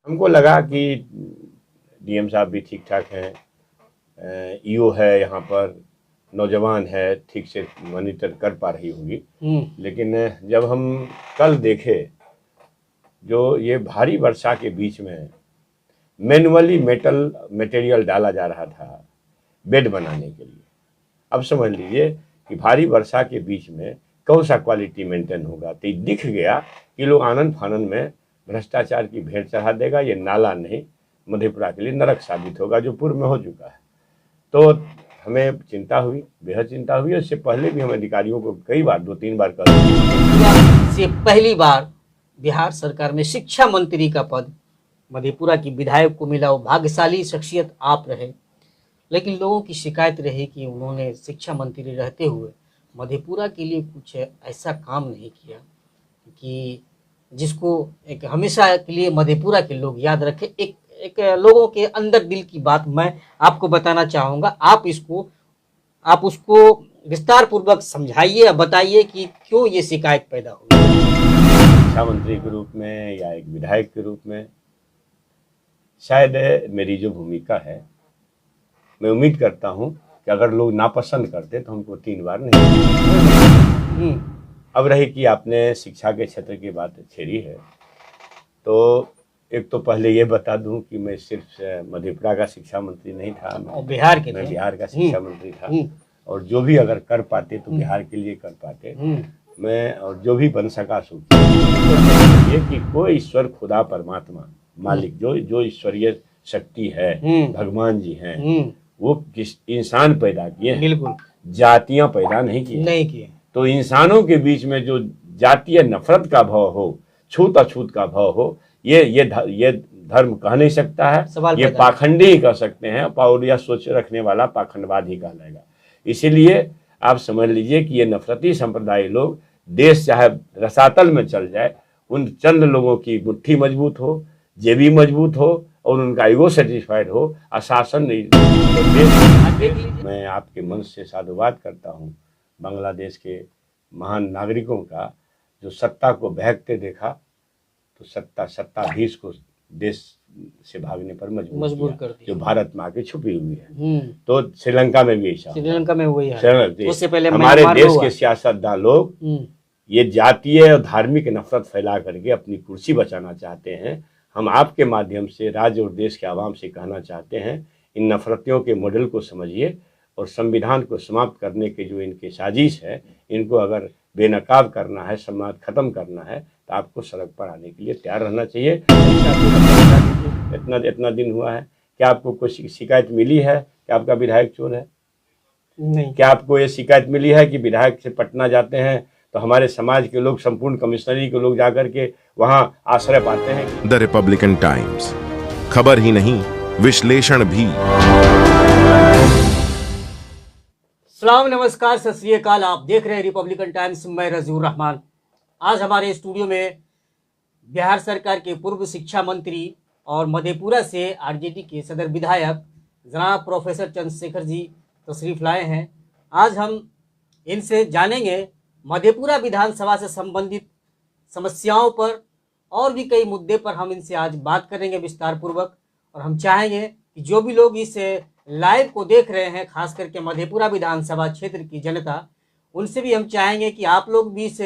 हमको लगा कि डीएम साहब भी ठीक ठाक हैं, ईओ है यहाँ पर, नौजवान है, ठीक से मॉनिटर कर पा रही होगी। लेकिन जब हम कल देखे जो ये भारी वर्षा के बीच में मैनुअली मटेरियल डाला जा रहा था बेड बनाने के लिए, अब समझ लीजिए कि भारी वर्षा के बीच में कौन सा क्वालिटी मेंटेन होगा। तो दिख गया कि लोग आनंद फानंद में भ्रष्टाचार की भेंट चढ़ा देगा। ये नाला नहीं, मधेपुरा के लिए नरक साबित होगा, जो पूर्व में हो चुका है। तो हमें चिंता हुई, बेहद चिंता हुई। इससे पहले भी हम अधिकारियों को कई बार, 2-3 बार कहा। से पहली बार बिहार सरकार में शिक्षा मंत्री का पद मधेपुरा की विधायक को मिला। वो भाग्यशाली शख्सियत आप रहे, लेकिन लोगों की शिकायत रही कि उन्होंने शिक्षा मंत्री रहते हुए मधेपुरा के लिए कुछ ऐसा काम नहीं किया कि जिसको एक हमेशा के लिए मधेपुरा के लोग याद रखें। एक लोगों के अंदर दिल की बात मैं आपको बताना चाहूँगा। आप उसको विस्तार पूर्वक समझाइए या बताइए कि क्यों ये शिकायत पैदा हुई। शिक्षा मंत्री के रूप में या एक विधायक के रूप में शायद मेरी जो भूमिका है, मैं उम्मीद करता हूं कि अगर लोग नापसंद करते तो हमको 3 बार नहीं। अब रही कि आपने शिक्षा के क्षेत्र की बात छेड़ी है, तो एक तो पहले ये बता दूं कि मैं सिर्फ मधेपुरा का शिक्षा मंत्री नहीं था, मैं बिहार का शिक्षा मंत्री था। और जो भी अगर कर पाते तो बिहार के लिए कर पाते मैं, और जो भी बन सका सो ये कि कोई ईश्वर, खुदा, परमात्मा, मालिक, जो ईश्वरीय शक्ति है, भगवान जी हैं, वो किस इंसान पैदा किए हैं, बिल्कुल जातियां पैदा नहीं किए। तो इंसानों के बीच में जो जातीय नफरत का भाव हो, छूत अछूत का भाव हो, ये धर्म कह नहीं सकता है। ये पाखंडी ही कह सकते हैं, और यह सोच रखने वाला पाखंडवाद ही कहलाएगा। इसीलिए आप समझ लीजिए कि ये नफरती संप्रदाय लोग, देश चाहे रसातल में चल जाए, उन चंद लोगों की मुट्ठी मजबूत हो, जेबी मजबूत हो और उनका ईगो सेटिस्फाइड हो, अशासन नहीं। मैं आपके मन से साधुवाद करता हूँ बांग्लादेश के महान नागरिकों का, जो सत्ता को बहकते देखा तो सत्ताधीश को देश से भागने पर मजबूर कर दिया, जो भारत में आके छुपी हुई है। तो श्रीलंका में भी ऐसा, श्रीलंका में वही है। उससे पहले हमारे देश के सियासतदान लोग ये जातीय और धार्मिक नफरत फैला करके अपनी कुर्सी बचाना चाहते हैं। हम आपके माध्यम से राज्य और देश के आवाम से कहना चाहते हैं, इन नफरतियों के मॉडल को समझिए और संविधान को समाप्त करने के जो इनके साजिश है, इनको अगर बेनकाब करना है, समाज खत्म करना है, तो आपको सड़क पर आने के लिए तैयार रहना चाहिए। इतना दिन हुआ है, क्या आपको कोई शिकायत मिली है कि आपका विधायक चोर है? नहीं। क्या आपको ये शिकायत मिली है कि विधायक से पटना जाते हैं तो हमारे समाज के लोग, संपूर्ण कमिश्नरी के लोग जाकर के वहां आश्रय पाते हैं? द रिपब्लिकन टाइम्स, खबर ही नहीं विश्लेषण भी। सलाम, नमस्कार, सत श्री अकाल। आप देख रहे हैं रिपब्लिकन टाइम्स, मैं रजूर रहमान। आज हमारे स्टूडियो में बिहार सरकार के पूर्व शिक्षा मंत्री और मधेपुरा से आरजेडी के सदर विधायक जनाब प्रोफेसर चंद्रशेखर जी तशरीफ लाए हैं। आज हम इनसे जानेंगे मधेपुरा विधानसभा से संबंधित समस्याओं पर और भी कई मुद्दे पर हम इनसे आज बात करेंगे विस्तार पूर्वक। और हम चाहेंगे कि जो भी लोग इस लाइव को देख रहे हैं, खास करके मधेपुरा विधानसभा क्षेत्र की जनता, उनसे भी हम चाहेंगे कि आप लोग भी इस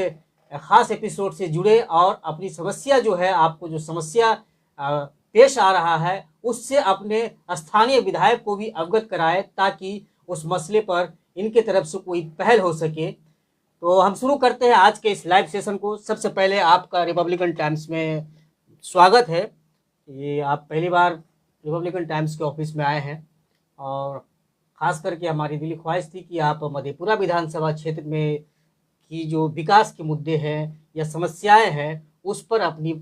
खास एपिसोड से जुड़े और अपनी समस्या जो है, आपको जो समस्या पेश आ रहा है, उससे अपने स्थानीय विधायक को भी अवगत कराए, ताकि उस मसले पर इनके तरफ से कोई पहल हो सके। तो हम शुरू करते हैं आज के इस लाइव सेशन को। सबसे पहले आपका रिपब्लिकन टाइम्स में स्वागत है। ये आप पहली बार रिपब्लिकन टाइम्स के ऑफिस में आए हैं और ख़ास करके हमारी दिली ख्वाहिश थी कि आप मधेपुरा विधानसभा क्षेत्र में की जो विकास के मुद्दे हैं या समस्याएं हैं, उस पर अपनी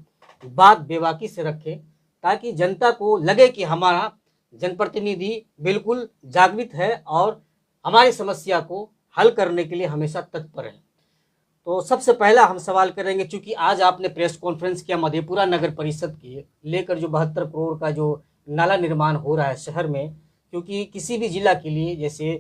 बात बेबाकी से रखें, ताकि जनता को लगे कि हमारा जनप्रतिनिधि बिल्कुल जागृत है और हमारी समस्या को हल करने के लिए हमेशा तत्पर है। तो सबसे पहला हम सवाल करेंगे, चूँकि आज आपने प्रेस कॉन्फ्रेंस किया मधेपुरा नगर परिषद के लेकर, जो 72 करोड़ का जो नाला निर्माण हो रहा है शहर में, क्योंकि किसी भी जिला के लिए जैसे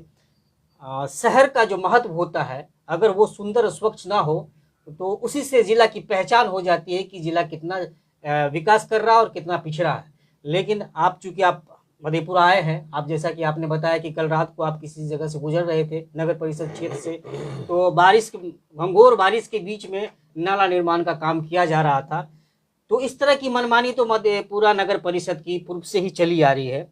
शहर का जो महत्व होता है, अगर वो सुंदर स्वच्छ ना हो तो उसी से जिला की पहचान हो जाती है कि जिला कितना विकास कर रहा है और कितना पिछड़ा है। लेकिन आप चूंकि आप मधेपुरा आए हैं, आप जैसा कि आपने बताया कि कल रात को आप किसी जगह से गुजर रहे थे नगर परिषद क्षेत्र से, तो घंघोर बारिश के बीच में नाला निर्माण का काम किया जा रहा था। तो इस तरह की मनमानी तो मधेपुरा नगर परिषद की पूर्व से ही चली आ रही है,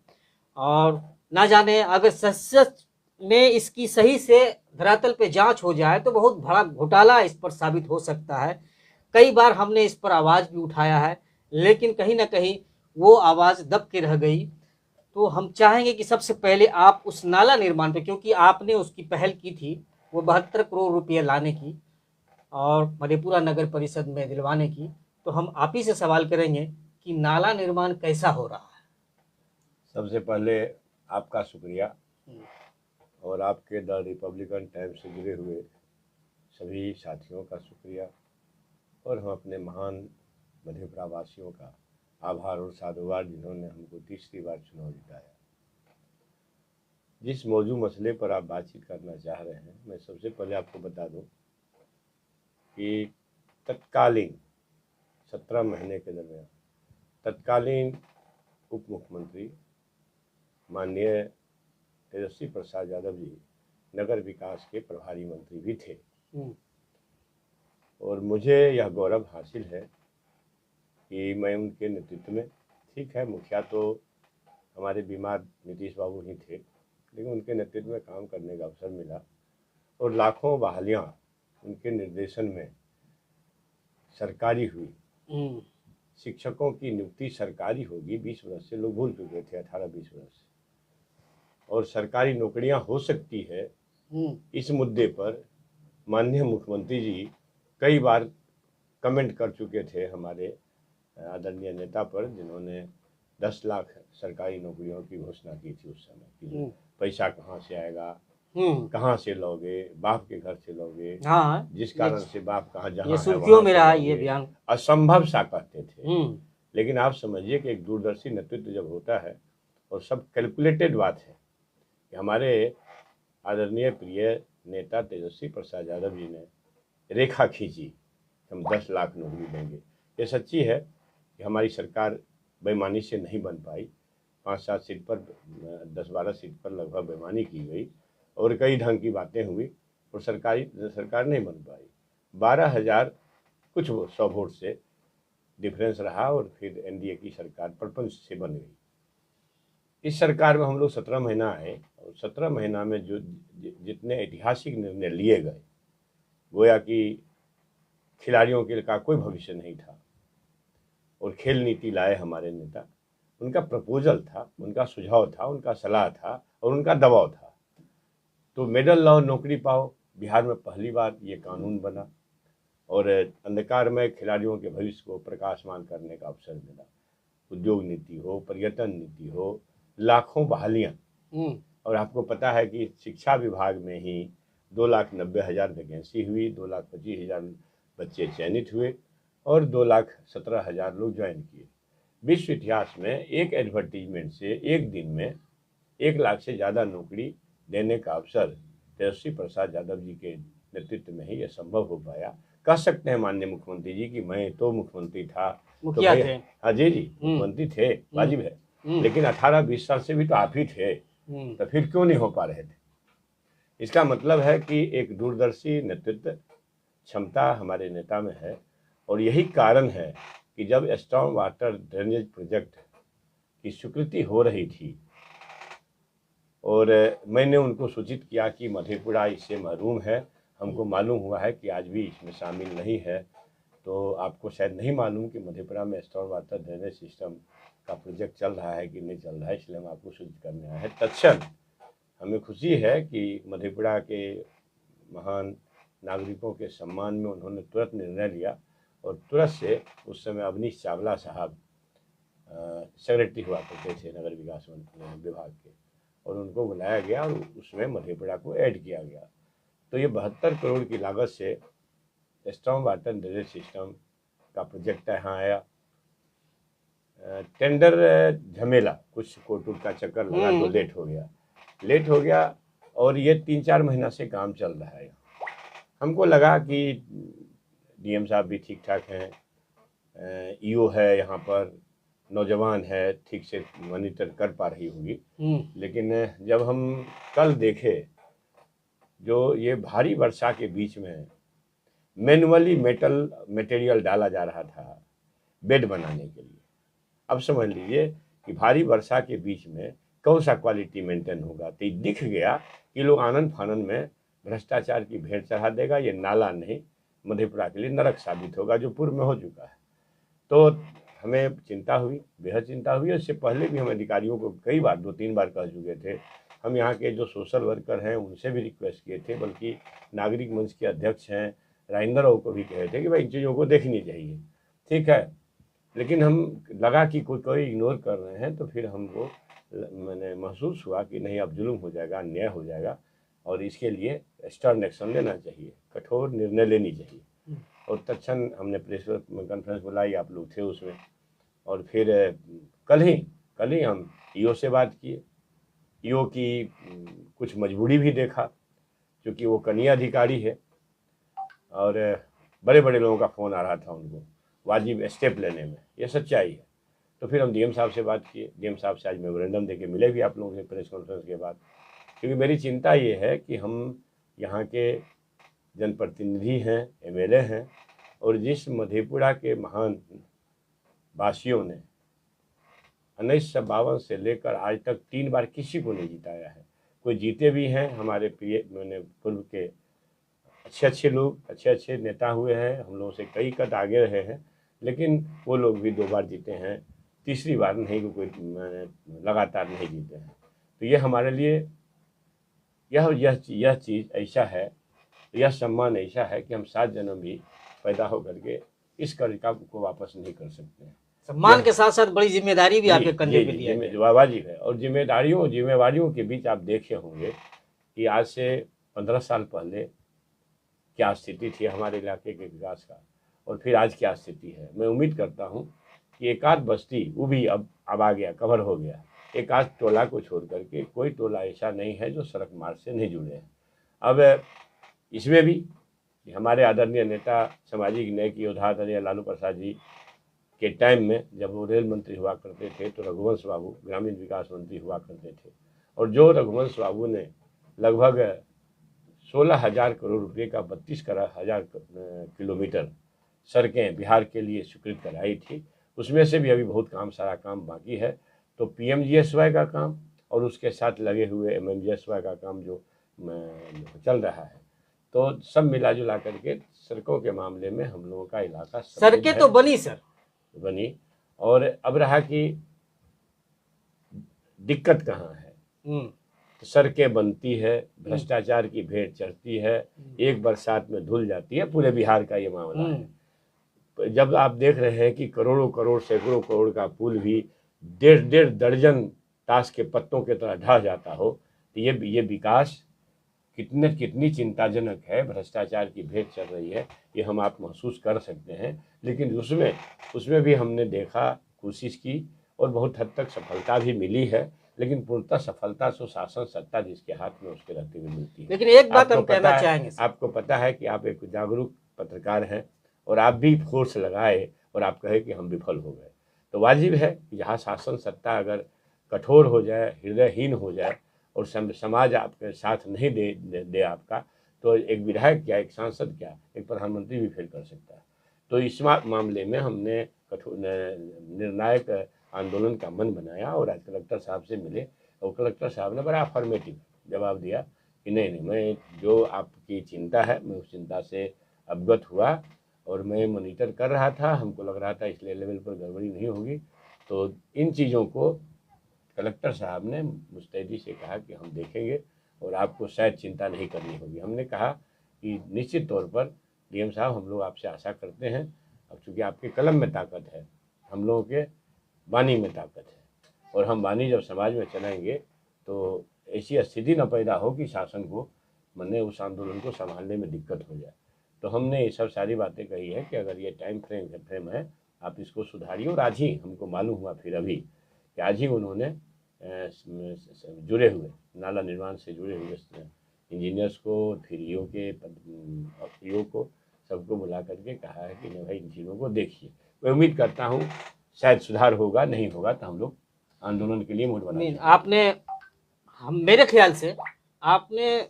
और ना जाने अगर सच में इसकी सही से धरातल पे जांच हो जाए तो बहुत बड़ा घोटाला इस पर साबित हो सकता है। कई बार हमने इस पर आवाज़ भी उठाया है, लेकिन कहीं ना कहीं वो आवाज़ दब के रह गई। तो हम चाहेंगे कि सबसे पहले आप उस नाला निर्माण पे, क्योंकि आपने उसकी पहल की थी वो 72 करोड़ रुपये लाने की और मधेपुरा नगर परिषद में दिलवाने की, तो हम आप ही से सवाल करेंगे कि नाला निर्माण कैसा हो रहा है। सबसे पहले आपका शुक्रिया और आपके द रिपब्लिकन टाइम्स से जुड़े हुए सभी साथियों का शुक्रिया, और हम अपने महान मधेपुरा वासियों का आभार और साधुवाद जिन्होंने हमको तीसरी बार चुनाव जिताया। जिस मौजू मसले पर आप बातचीत करना चाह रहे हैं, मैं सबसे पहले आपको बता दूं कि तत्कालीन 17 महीने के दरमियान तत्कालीन उप मुख्यमंत्री माननीय तेजस्वी प्रसाद यादव जी नगर विकास के प्रभारी मंत्री भी थे, और मुझे यह गौरव हासिल है कि मैं उनके नेतृत्व में, ठीक है मुखिया तो हमारे बीमार नीतीश बाबू ही थे, लेकिन उनके नेतृत्व में काम करने का अवसर मिला और लाखों बहालियाँ उनके निर्देशन में सरकारी हुई। शिक्षकों की नियुक्ति सरकारी होगी 20 वर्ष से, लोग भूल चुके थे 18-20 वर्ष, और सरकारी नौकरियां हो सकती है। इस मुद्दे पर माननीय मुख्यमंत्री जी कई बार कमेंट कर चुके थे हमारे आदरणीय नेता पर, जिन्होंने 10 लाख सरकारी नौकरियों की घोषणा की थी उस समय की। पैसा कहाँ से आएगा, कहाँ से लोगे, बाप के घर से लोगे, हाँ, जिस कारण से बाप कहाँ जहाँ ये सुर्खियों में रहा ये बयान, असंभव सा कहते थे। लेकिन आप समझिए कि एक दूरदर्शी नेतृत्व जब होता है और सब कैलकुलेटेड बात है कि हमारे आदरणीय प्रिय नेता तेजस्वी प्रसाद यादव जी ने रेखा खींची, हम 10 लाख नौकरी देंगे। ये सच्ची है कि हमारी सरकार बेईमानी से नहीं बन पाई। 5-7 सीट पर 10-12 सीट पर लगभग बेईमानी की गई और कई ढंग की बातें हुई और सरकार नहीं बन पाई। 12,000 कुछ 100 वोट से डिफरेंस रहा और फिर एनडीए की सरकार प्रपंच से बन गई। इस सरकार में हम लोग 17 महीना आए और 17 महीना में जो जितने ऐतिहासिक निर्णय लिए गए, गोया कि खिलाड़ियों के का कोई भविष्य नहीं था, और खेल नीति लाए हमारे नेता। उनका प्रपोजल था, उनका सुझाव था, उनका सलाह था और उनका दबाव था। तो मेडल लाओ नौकरी पाओ, बिहार में पहली बार ये कानून बना और अंधकारमय खिलाड़ियों के भविष्य को प्रकाशमान करने का अवसर मिला। उद्योग नीति हो, पर्यटन नीति हो, लाखों बहालियाँ। और आपको पता है कि शिक्षा विभाग में ही 2,90,000 वैकेंसी हुई, 2,25,000 बच्चे चयनित हुए और 2,17,000 लोग ज्वाइन किए। विश्व इतिहास में एक एडवर्टीजमेंट से एक दिन में 1 लाख से ज़्यादा नौकरी देने का अवसर तेजस्वी प्रसाद यादव जी के नेतृत्व में ही यह संभव हो पाया। कह सकते हैं माननीय मुख्यमंत्री जी कि मैं तो मुख्यमंत्री था, मुखिया थे। हाँ जी मुख्यमंत्री थे, वाजिब है, लेकिन 18-20 साल से भी तो आप ही थे, तो फिर क्यों नहीं हो पा रहे थे? इसका मतलब है कि एक दूरदर्शी नेतृत्व क्षमता हमारे नेता में है, और यही कारण है कि जब स्टॉर्म वाटर ड्रेनेज प्रोजेक्ट की स्वीकृति हो रही थी और मैंने उनको सूचित किया कि मधेपुरा इससे महरूम है, हमको मालूम हुआ है कि आज भी इसमें शामिल नहीं है, तो आपको शायद नहीं मालूम कि मधेपुरा में स्टॉर्म वाटर ड्रेनेज सिस्टम का प्रोजेक्ट चल रहा है कि नहीं चल रहा है, इसलिए हम आपको सूचित करने आए हैं। तत्क्षण हमें खुशी है कि मधेपुरा के महान नागरिकों के सम्मान में उन्होंने तुरंत निर्णय लिया और तुरंत से उस समय अवनीश चावला साहब सेक्रेटरी हुआ करते थे नगर विकास विभाग के, और उनको बुलाया गया और उसमें मधेपुरा को ऐड किया गया। तो ये 72 करोड़ की लागत से स्टॉर्म वाटर ड्रेनेज सिस्टम का प्रोजेक्ट यहाँ आया। टेंडर झमेला, कुछ कोर्ट का चक्कर लगा तो लेट हो गया और ये 3-4 महीना से काम चल रहा है। हमको लगा कि डीएम साहब भी ठीक ठाक हैं, ईओ है यहाँ पर, नौजवान है, ठीक से मॉनिटर कर पा रही होगी। लेकिन जब हम कल देखे जो ये भारी वर्षा के बीच में मैनुअली मटेरियल डाला जा रहा था बेड बनाने के लिए, अब समझ लीजिए कि भारी वर्षा के बीच में कौन सा क्वालिटी मेंटेन होगा। तो दिख गया कि लोग आनंद फानंद में भ्रष्टाचार की भेंट चढ़ा देगा। ये नाला नहीं, मधेपुरा के लिए नरक साबित होगा, जो पूर्व में हो चुका है। तो हमें चिंता हुई, बेहद चिंता हुई। इससे पहले भी हम अधिकारियों को कई बार, 2-3 बार कह चुके थे। हम यहाँ के जो सोशल वर्कर हैं उनसे भी रिक्वेस्ट किए थे, बल्कि नागरिक मंच के अध्यक्ष हैं राजेंद्र राव को भी कहे थे कि भाई इन चीज़ों को देखनी चाहिए, ठीक है। लेकिन हम लगा कि कोई इग्नोर कर रहे हैं, तो फिर हमको मैंने महसूस हुआ कि नहीं, अब जुल्म हो जाएगा, अन्याय हो जाएगा, और इसके लिए स्टर्न एक्शन लेना चाहिए, कठोर निर्णय लेनी चाहिए। और तत्क्षण हमने प्रेस कॉन्फ्रेंस बुलाई, आप लोग थे उसमें। और फिर कल ही हम ईओ से बात किए। ईओ की कुछ मजबूरी भी देखा, क्योंकि वो कनीय अधिकारी है और बड़े बड़े लोगों का फ़ोन आ रहा था उनको वाजिब स्टेप लेने में, ये सच्चाई है। तो फिर हम डीएम साहब से बात किए। डीएम साहब से आज मेमोरेंडम देके मिले भी आप लोगों से प्रेस कॉन्फ्रेंस के बाद, क्योंकि मेरी चिंता ये है कि हम यहाँ के जनप्रतिनिधि हैं, एमएलए हैं, और जिस मधेपुरा के महान वासियों ने 1952 से लेकर आज तक 3 बार किसी को नहीं जिताया है। कोई जीते भी हैं, हमारे प्रिय पूर्व के अच्छे लोग, अच्छे नेता हुए हैं, हम लोगों से कई कद आगे रहे हैं, लेकिन वो लोग भी 2 बार जीते हैं, तीसरी बार नहीं, कोई लगातार नहीं जीते हैं। तो ये हमारे लिए यह चीज़ ऐसा है, यह सम्मान ऐसा है कि हम 7 जन्म भी पैदा होकर के इस कर्ज को वापस नहीं कर सकते हैं। सम्मान के साथ साथ बड़ी जिम्मेदारी भी आपके कंधे पे लिया है। वाजिब है। और जिम्मेवारियों के बीच आप देखे होंगे कि आज से 15 साल पहले क्या स्थिति थी हमारे इलाके के विकास का, और फिर आज क्या स्थिति है। मैं उम्मीद करता हूँ कि एक आध बस्ती वो भी अब आ गया, कवर हो गया। एक आध टोला को छोड़ करके कोई टोला ऐसा नहीं है जो सड़क मार्ग से नहीं जुड़े हैं। अब इसमें भी हमारे आदरणीय नेता, सामाजिक न्याय के योद्धा आदरणीय लालू प्रसाद जी के टाइम में जब वो रेल मंत्री हुआ करते थे, तो रघुवंश बाबू ग्रामीण विकास मंत्री हुआ करते थे। और जो रघुवंश बाबू ने लगभग 16,000 करोड़ रुपए का 32,000 किलोमीटर सड़कें बिहार के लिए स्वीकृत कराई थी, उसमें से भी अभी बहुत सारा काम बाकी है। तो पीएमजीएसवाई का काम और उसके साथ लगे हुए एमएमजीएसवाई का काम जो चल रहा है, तो सब मिला जुला करके सड़कों के मामले में हम लोगों का इलाका सड़कें तो बनी। और अब रहा कि दिक्कत कहाँ है। तो सड़कें बनती है, भ्रष्टाचार की भेंट चढ़ती है, एक बरसात में धुल जाती है। पूरे बिहार का ये मामला है। जब आप देख रहे हैं कि करोड़ों करोड़, सैकड़ों करोड़ का पुल भी 1.5 दर्जन ताश के पत्तों की तरह ढह जाता हो, तो ये विकास कितनी चिंताजनक है। भ्रष्टाचार की भेंट चल रही है, ये हम आप महसूस कर सकते हैं। लेकिन उसमें भी हमने देखा, कोशिश की, और बहुत हद तक सफलता भी मिली है। लेकिन पूर्णतः सफलता सुशासन सत्ता जिसके हाथ में उसके रहते हुए मिलती है। लेकिन एक बात हम कहना चाहेंगे, आपको पता है कि आप एक जागरूक पत्रकार हैं, और आप भी फोर्स लगाए और आप कहे कि हम विफल हो गए। तो वाजिब है कि जहाँ शासन सत्ता अगर कठोर हो जाए, हृदयहीन हो जाए, और समाज आपके साथ नहीं दे आपका, तो एक विधायक क्या, एक सांसद क्या, एक प्रधानमंत्री भी फेल कर सकता है। तो इस मामले में हमने कठोर निर्णायक आंदोलन का मन बनाया, और आज कलेक्टर साहब से मिले, और कलेक्टर साहब ने बड़ा अफर्मेटिव जवाब दिया कि नहीं, मैं जो आपकी चिंता है, मैं उस चिंता से अवगत हुआ, और मैं मॉनिटर कर रहा था, हमको लग रहा था इसलिए लेवल पर गड़बड़ी नहीं होगी। तो इन चीज़ों को कलेक्टर साहब ने मुस्तैदी से कहा कि हम देखेंगे, और आपको शायद चिंता नहीं करनी होगी। हमने कहा कि निश्चित तौर पर डीएम साहब, हम लोग आपसे आशा करते हैं, अब चूँकि आपके कलम में ताकत है, हम लोगों के वाणी में ताकत है, और हम वाणी जब समाज में चलाएंगे तो ऐसी स्थिति न पैदा हो कि शासन को उस आंदोलन को संभालने में दिक्कत हो जाए। तो हमने ये सब सारी बातें कही है कि अगर ये टाइम फ्रेम है, आप इसको सुधारिए। और आज ही हमको मालूम हुआ फिर अभी कि आज ही उन्होंने जुड़े हुए नाला निर्माण से जुड़े हुए इंजीनियर्स को, फिर ईओ को सबको बुला करके कहा है कि नहीं भाई, इन चीज़ों को देखिए। मैं उम्मीद करता हूँ शायद सुधार होगा, नहीं होगा तो हम लोग आंदोलन के लिए मूड बना। नहीं, आपने मेरे ख्याल से आपने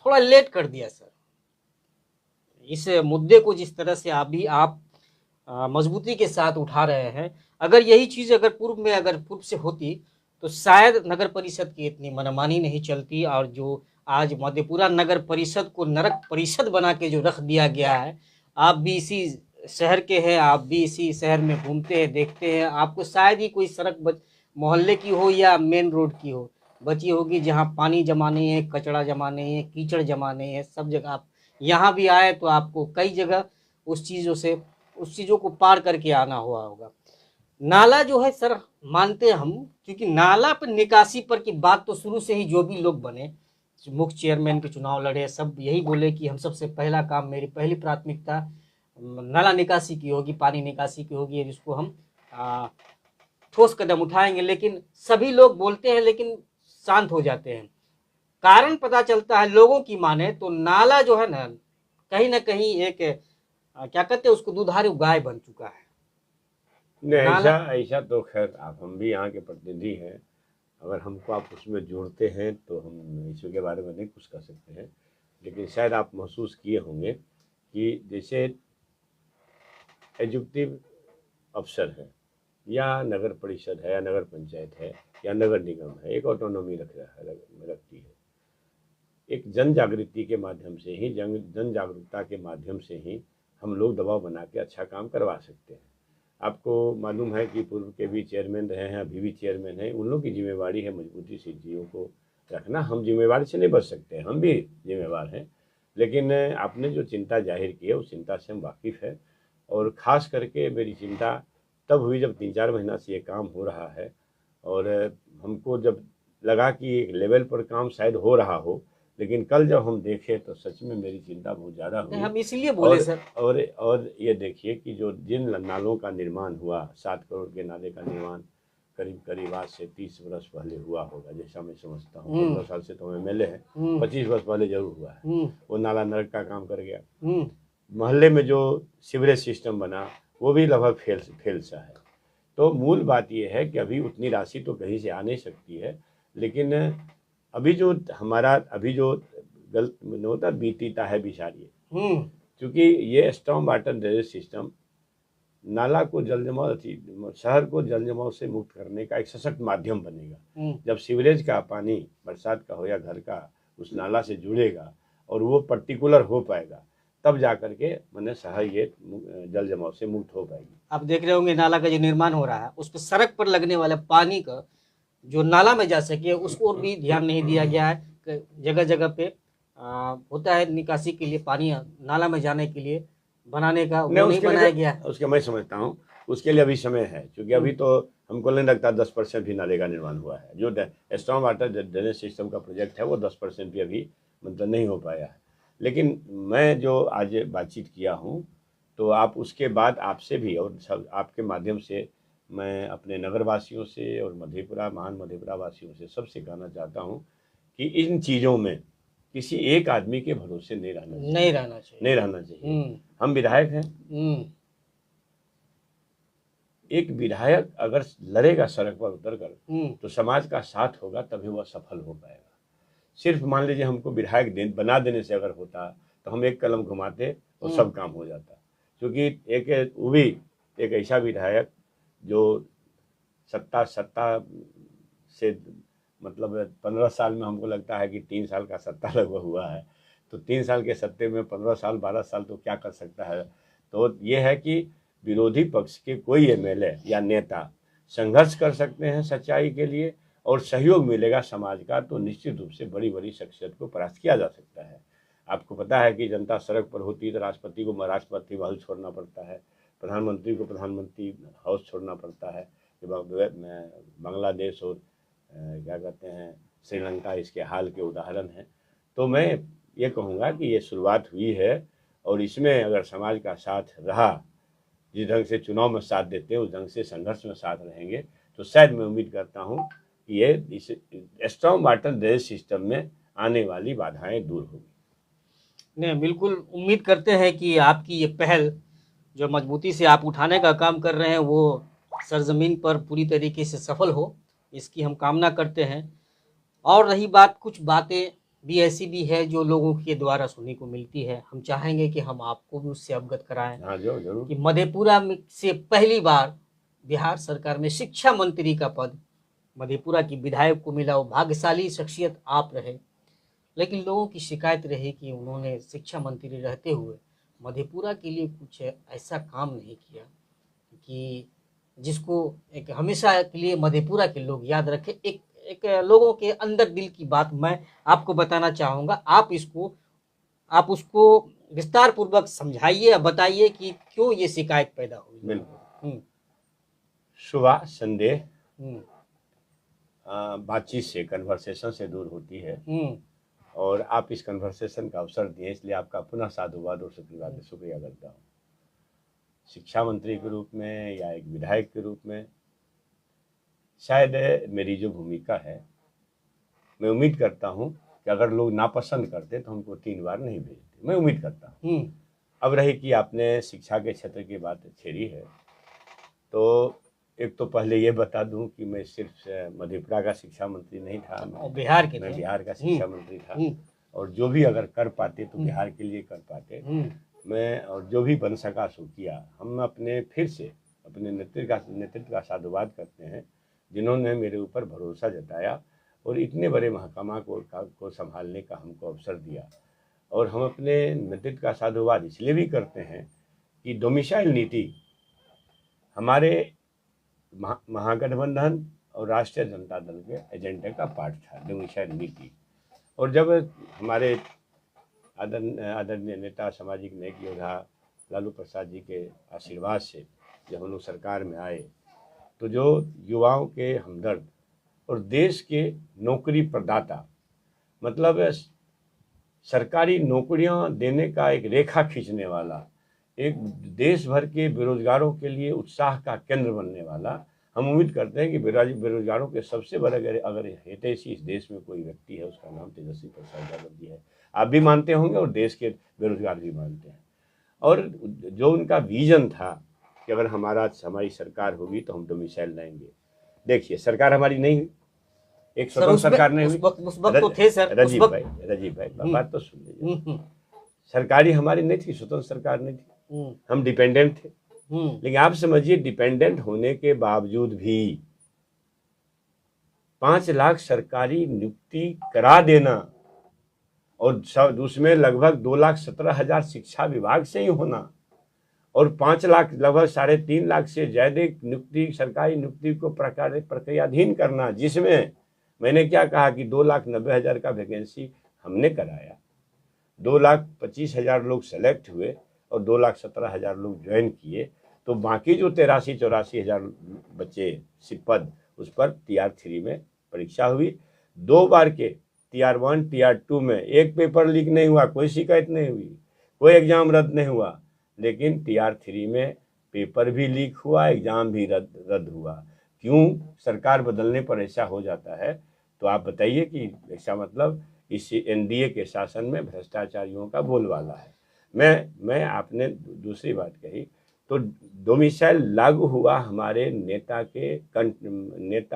थोड़ा लेट कर दिया सर इस मुद्दे को, जिस तरह से आप मजबूती के साथ उठा रहे हैं। अगर यही चीज़ अगर पूर्व से होती तो शायद नगर परिषद की इतनी मनमानी नहीं चलती, और जो आज मधेपुरा नगर परिषद को नरक परिषद बना के जो रख दिया गया है। आप भी इसी शहर के हैं, आप भी इसी शहर में घूमते हैं, देखते हैं, आपको शायद ही कोई सड़क मोहल्ले की हो या मेन रोड की हो बची होगी जहाँ पानी जमा नहीं है, कचरा जमा नहीं है, कीचड़ जमा नहीं है। सब जगह आप यहाँ भी आए तो आपको कई जगह उस चीज़ों को पार करके आना हुआ होगा। नाला जो है सर, मानते हैं हम, क्योंकि नाला पर निकासी पर की बात तो शुरू से ही जो भी लोग बने, मुख्य चेयरमैन के चुनाव लड़े, सब यही बोले कि हम सबसे पहला काम, मेरी पहली प्राथमिकता नाला निकासी की होगी, पानी निकासी की होगी, जिसको हम ठोस कदम उठाएंगे। लेकिन सभी लोग बोलते हैं लेकिन शांत हो जाते हैं। कारण पता चलता है लोगों की माने तो नाला जो है ना कहीं एक क्या कहते हैं उसको, दुधारू गाय बन चुका है। नहीं, ऐसा तो खैर आप, हम भी यहाँ के प्रतिनिधि हैं, अगर हमको आप उसमें जोड़ते हैं तो हम इशू के बारे में नहीं कुछ कर सकते हैं। लेकिन शायद आप महसूस किए होंगे कि जैसे एग्जीक्यूटिव अफसर है या नगर परिषद है या नगर पंचायत है या नगर निगम है, एक ऑटोनॉमी रखती है। एक जन जागृति के माध्यम से ही, जन जागरूकता के माध्यम से ही हम लोग दबाव बना के अच्छा काम करवा सकते हैं। आपको मालूम है कि पूर्व के भी चेयरमैन रहे हैं, अभी भी चेयरमैन हैं, उन लोगों की जिम्मेवारी है मजबूती से चीज़ों को रखना। हम जिम्मेवारी से नहीं बच सकते, हम भी जिम्मेवार हैं। लेकिन आपने जो चिंता जाहिर की है उस चिंता से हम वाकिफ़ है, और ख़ास करके मेरी चिंता तब हुई जब 3-4 महीना से ये काम हो रहा है, और हमको जब लगा कि एक लेवल पर काम शायद हो रहा हो, लेकिन कल जब हम देखे तो सच में मेरी चिंता बहुत ज़्यादा हुई। हम इसीलिए बोले सर। और ये देखिए कि जो जिन नालों का निर्माण हुआ, 7 करोड़ के नाले का निर्माण करीब आज से 30 वर्ष पहले हुआ होगा, जैसा मैं समझता हूँ। 15 साल से तो मैं MLA है, 25 वर्ष पहले जरूर हुआ है। वो नाला नरक का काम कर गया। मोहल्ले में जो सीवरेज सिस्टम बना वो भी लगभग फेल सा है। तो मूल बात यह है कि अभी उतनी राशि तो कहीं से आ नहीं सकती है, लेकिन अभी जो गलत होता बीतीता है बिचारिए, क्योंकि ये स्टॉर्म वाटर ड्रेनेज सिस्टम नाला को शहर को जल जमाव से मुक्त करने का एक सशक्त माध्यम बनेगा। जब सीवरेज का पानी बरसात का हो या घर का उस नाला से जुड़ेगा और वो पर्टिकुलर हो पाएगा, तब जा करके मैंने शहर ये जल जमाव से मुक्त हो पाएगी। आप देख रहे होंगे नाला का जो निर्माण हो रहा है उस पर सड़क पर लगने वाले पानी का जो नाला में जा सके उसको भी ध्यान नहीं दिया गया है। जगह जगह पे होता है निकासी के लिए, पानी नाला में जाने के लिए बनाने का, वो नहीं बनाया गया है। उसके मैं समझता हूँ उसके लिए अभी समय है, क्योंकि अभी तो हमको नहीं लगता 10% भी नाले का निर्माण हुआ है। जो स्टॉर्म वाटर ड्रेनेज सिस्टम का प्रोजेक्ट है वो 10% भी अभी मतलब नहीं हो पाया है। लेकिन मैं जो आज बातचीत किया हूँ तो आप उसके बाद आपसे भी और सब आपके माध्यम से मैं अपने नगरवासियों से और महान मधेपुरा वासियों से सबसे कहना चाहता हूँ कि इन चीज़ों में किसी एक आदमी के भरोसे नहीं रहना चाहिए। हम विधायक हैं, एक विधायक अगर लड़ेगा सड़क पर उतरकर तो समाज का साथ होगा, तभी वह सफल हो पाएगा। सिर्फ मान लीजिए हमको विधायक बना देने से अगर होता तो हम एक कलम घुमाते और सब काम हो जाता, क्योंकि वो भी एक ऐसा विधायक जो सत्ता से मतलब 15 साल में हमको लगता है कि 3 साल का सत्ता लगभग हुआ है, तो 3 साल के सत्ते में 15 साल 12 साल तो क्या कर सकता है। तो ये है कि विरोधी पक्ष के कोई MLA या नेता संघर्ष कर सकते हैं सच्चाई के लिए, और सहयोग मिलेगा समाज का तो निश्चित रूप से बड़ी बड़ी शख्सियत को परास्त किया जा सकता है। आपको पता है कि जनता सड़क पर होती है तो राष्ट्रपति को राष्ट्रपति महल छोड़ना पड़ता है, प्रधानमंत्री को प्रधानमंत्री हाउस छोड़ना पड़ता है। बांग्लादेश और क्या कहते हैं श्रीलंका इसके हाल के उदाहरण हैं। तो मैं ये कहूँगा कि ये शुरुआत हुई है, और इसमें अगर समाज का साथ रहा, जिस ढंग से चुनाव में साथ देते हैं उस ढंग से संघर्ष में साथ रहेंगे, तो शायद मैं उम्मीद करता हूँ कि ये इस स्टॉर्म वाटर ड्रेनेज सिस्टम में आने वाली बाधाएं दूर होगी। नहीं, बिल्कुल उम्मीद करते हैं कि आपकी ये पहल जो मजबूती से आप उठाने का काम कर रहे हैं वो सरजमीन पर पूरी तरीके से सफल हो, इसकी हम कामना करते हैं। और रही बात, कुछ बातें भी ऐसी भी है जो लोगों के द्वारा सुनने को मिलती है, हम चाहेंगे कि हम आपको भी उससे अवगत कराएं। हाँ जरूर। कि मधेपुरा से पहली बार बिहार सरकार में शिक्षा मंत्री का पद मधेपुरा की विधायक को मिला, वो भाग्यशाली शख्सियत आप रहे। लेकिन लोगों की शिकायत रही कि उन्होंने शिक्षा मंत्री रहते हुए मधेपुरा के लिए कुछ ऐसा काम नहीं किया कि जिसको एक हमेशा के लिए मधेपुरा के लोग याद रखें। एक लोगों के अंदर दिल की बात मैं आपको बताना चाहूँगा, आप उसको विस्तार पूर्वक समझाइए या बताइए कि क्यों ये शिकायत पैदा हुई। बिल्कुल। सुबह संदेह बातचीत से, कन्वर्सेशन से दूर होती है, और आप इस कन्वर्सेशन का अवसर दिए, इसलिए आपका पुनः साधुवाद और शुक्रिया करता हूँ। शिक्षा मंत्री के रूप में या एक विधायक के रूप में शायद मेरी जो भूमिका है, मैं उम्मीद करता हूँ कि अगर लोग नापसंद करते तो हमको 3 बार नहीं भेजते, मैं उम्मीद करता हूँ। अब रही कि आपने शिक्षा के क्षेत्र की बात छेड़ी है, तो एक तो पहले ये बता दूं कि मैं सिर्फ मधेपुरा का शिक्षा मंत्री नहीं था, मैं बिहार का शिक्षा मंत्री था, और जो भी अगर कर पाते तो बिहार के लिए कर पाते मैं, और जो भी बन सका सो किया। हम फिर से अपने नेतृत्व का साधुवाद करते हैं जिन्होंने मेरे ऊपर भरोसा जताया और इतने बड़े महकमा को संभालने का हमको अवसर दिया। और हम अपने नेतृत्व का साधुवाद इसलिए भी करते हैं कि डोमिसाइल नीति हमारे महागठबंधन और राष्ट्रीय जनता दल के एजेंडे का पार्ट था, डोमिसाइल नीति। और जब हमारे आदरणीय नेता, सामाजिक न्याय योद्धा लालू प्रसाद जी के आशीर्वाद से जब हम लोग सरकार में आए, तो जो युवाओं के हमदर्द और देश के नौकरी प्रदाता, मतलब सरकारी नौकरियां देने का एक रेखा खींचने वाला, एक देश भर के बेरोजगारों के लिए उत्साह का केंद्र बनने वाला, हम उम्मीद करते हैं कि बेरोजगारों के सबसे बड़े अगर हितैषी इस देश में कोई व्यक्ति है, उसका नाम तेजस्वी प्रसाद यादव जी है। आप भी मानते होंगे और देश के बेरोजगार भी मानते हैं। और जो उनका विजन था कि अगर हमारी सरकार होगी तो हम डोमिसाइल लाएंगे। देखिए, सरकार हमारी नहीं हुई, एक स्वतंत्र सरकार नहीं हुई। उस वक्त तो थे सर राजीव भाई बात तो सुन लीजिए। सरकारी हमारी नहीं थी, स्वतंत्र सरकार नहीं थी, हम डिपेंडेंट थे। लेकिन आप समझिए, डिपेंडेंट होने के बावजूद भी 5 लाख सरकारी नियुक्ति करा देना और उसमें लगभग 2,17,000 शिक्षा विभाग से ही होना, और 5 लाख लगभग 3.5 लाख से ज्यादा नियुक्ति, सरकारी नियुक्ति को प्रक्रियाधीन करना, जिसमें मैंने क्या कहा कि 2,90,000 का वैकेंसी हमने कराया, 2,25,000 लोग सेलेक्ट हुए और 2,17,000 लोग ज्वाइन किए। तो बाकी जो 83-84,000 बच्चे पद, उस पर TR3 में परीक्षा हुई। 2 बार के TR1 TR2 में एक पेपर लीक नहीं हुआ, कोई शिकायत नहीं हुई, कोई एग्जाम रद्द नहीं हुआ। लेकिन TR3 में पेपर भी लीक हुआ, एग्जाम भी रद्द हुआ। क्यों सरकार बदलने पर ऐसा हो जाता है? तो आप बताइए कि ऐसा मतलब इस NDA के शासन में भ्रष्टाचारियों का बोलबाला है। मैं आपने दूसरी बात कही, तो डोमिसाइल लागू हुआ हमारे नेता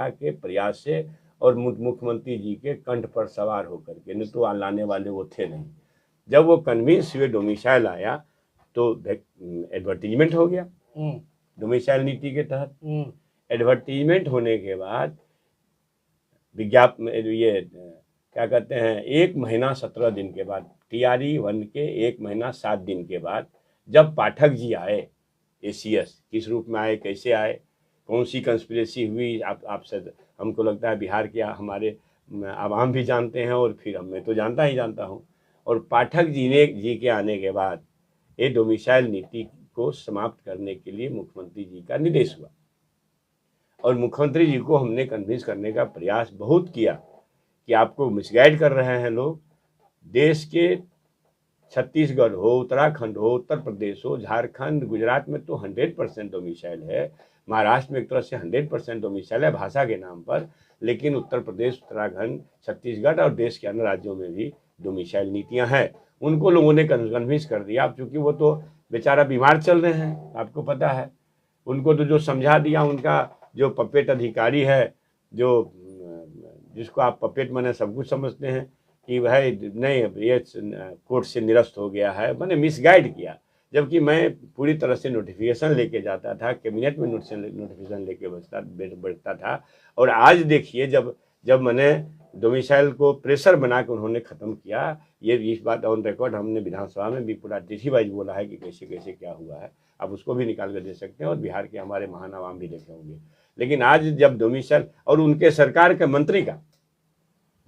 के प्रयास से और मुख्यमंत्री जी के कंठ पर सवार होकर के, नहीं तो लाने वाले वो थे नहीं। जब वो कन्विंस हुए, डोमिसाइल आया, तो एडवर्टीजमेंट हो गया डोमिसाइल नीति के तहत। एडवर्टीजमेंट होने के बाद विज्ञापन, ये क्या कहते हैं, 1 महीना 17 दिन के बाद, TRE1 के 1 महीना 7 दिन के बाद जब पाठक जी आए, ACS किस रूप में आए, कैसे आए, कौन सी कंस्पिरेसी हुई, आपसे हमको लगता है बिहार के हमारे आवाम भी जानते हैं, और फिर मैं तो जानता हूँ। और पाठक जी के आने के बाद ये डोमिसाइल नीति को समाप्त करने के लिए मुख्यमंत्री जी का निर्देश हुआ, और मुख्यमंत्री जी को हमने कन्विंस करने का प्रयास बहुत किया कि आपको मिसगाइड कर रहे हैं लोग। देश के छत्तीसगढ़ हो, उत्तराखंड हो, उत्तर प्रदेश हो, झारखंड, गुजरात में तो 100% डोमिसाइल है, महाराष्ट्र में एक तरह से 100% डोमिसाइल है भाषा के नाम पर, लेकिन उत्तर प्रदेश, उत्तराखंड, छत्तीसगढ़ और देश के अन्य राज्यों में भी डोमिसाइल नीतियां हैं। उनको लोगों ने कन्विंस कर दिया। अब चूंकि वो तो बेचारा बीमार चल रहे हैं, आपको पता है। उनको तो जो समझा दिया, उनका जो पपेट अधिकारी है, जो जिसको आप पपेट माने सब कुछ समझते हैं कि भाई नहीं ये कोर्ट से निरस्त हो गया है, मैंने मिसगाइड किया। जबकि मैं पूरी तरह से नोटिफिकेशन लेके जाता था, कैबिनेट में नोटिफिकेशन लेके बैठता था। और आज देखिए जब मैंने डोमिसाइल को प्रेशर बना के उन्होंने ख़त्म किया, ये इस बात ऑन रिकॉर्ड हमने विधानसभा में भी पूरा चिट्ठी वाइज बोला है कि कैसे कैसे क्या हुआ है, आप उसको भी निकाल कर दे सकते हैं और बिहार के हमारे महान आवाम भी देखे होंगे। लेकिन आज जब डोमिसाइल और उनके सरकार के मंत्री का,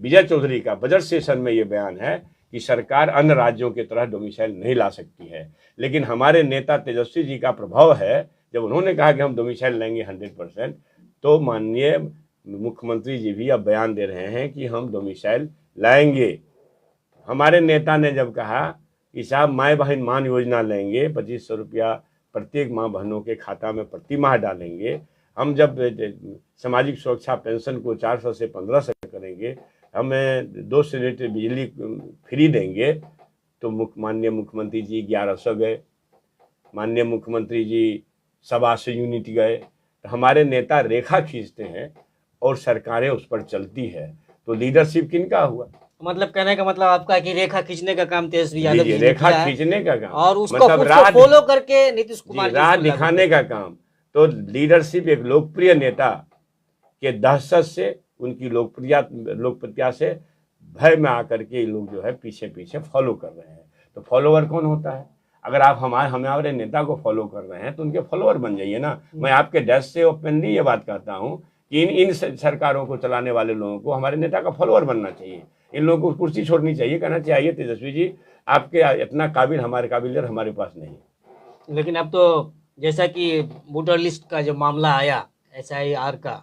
विजय चौधरी का बजट सेशन में ये बयान है कि सरकार अन्य राज्यों की तरह डोमिसाइल नहीं ला सकती है, लेकिन हमारे नेता तेजस्वी जी का प्रभाव है, जब उन्होंने कहा कि हम डोमिसाइल लेंगे 100%, तो माननीय मुख्यमंत्री जी भी अब बयान दे रहे हैं कि हम डोमिसाइल लाएंगे। हमारे नेता ने जब कहा कि साहब माँ बहन मान योजना लेंगे, 2500 रुपया प्रत्येक माँ बहनों के खाता में प्रति माह डालेंगे, हम जब सामाजिक सुरक्षा पेंशन को 400 से 1500 करेंगे, हमें 2 यूनिट बिजली फ्री देंगे, तो माननीय मुख्यमंत्री जी 1100 गए, माननीय मुख्यमंत्री जी 125 यूनिट गए। तो हमारे नेता रेखा खींचते हैं और सरकारें उस पर चलती है, तो लीडरशिप किनका हुआ? मतलब कहने का मतलब आपका कि रेखा खींचने का काम तेजस्वी यादव जी ने रेखा किया है, खींचने का काम और उसको फॉलो करके नीतीश कुमार जी राह दिखाने का काम। तो लीडरशिप एक लोकप्रिय नेता के दहशत से, उनकी लोकप्रियता से भय में आकर के लोग जो है पीछे पीछे फॉलो कर रहे हैं। तो फॉलोवर कौन होता है? अगर आप हमारे नेता को फॉलो कर रहे हैं तो उनके फॉलोअर बन जाइए ना। मैं आपके डैश से ओपनली ये बात कहता हूँ कि इन सरकारों को चलाने वाले लोगों को हमारे नेता का फॉलोअर बनना चाहिए। इन लोगों को कुर्सी छोड़नी चाहिए, कहना चाहिए तेजस्वी जी आपके इतना काबिल हमारे काबिलियत हमारे पास नहीं है। लेकिन अब तो जैसा कि वोटर लिस्ट का जो मामला आया SIR का,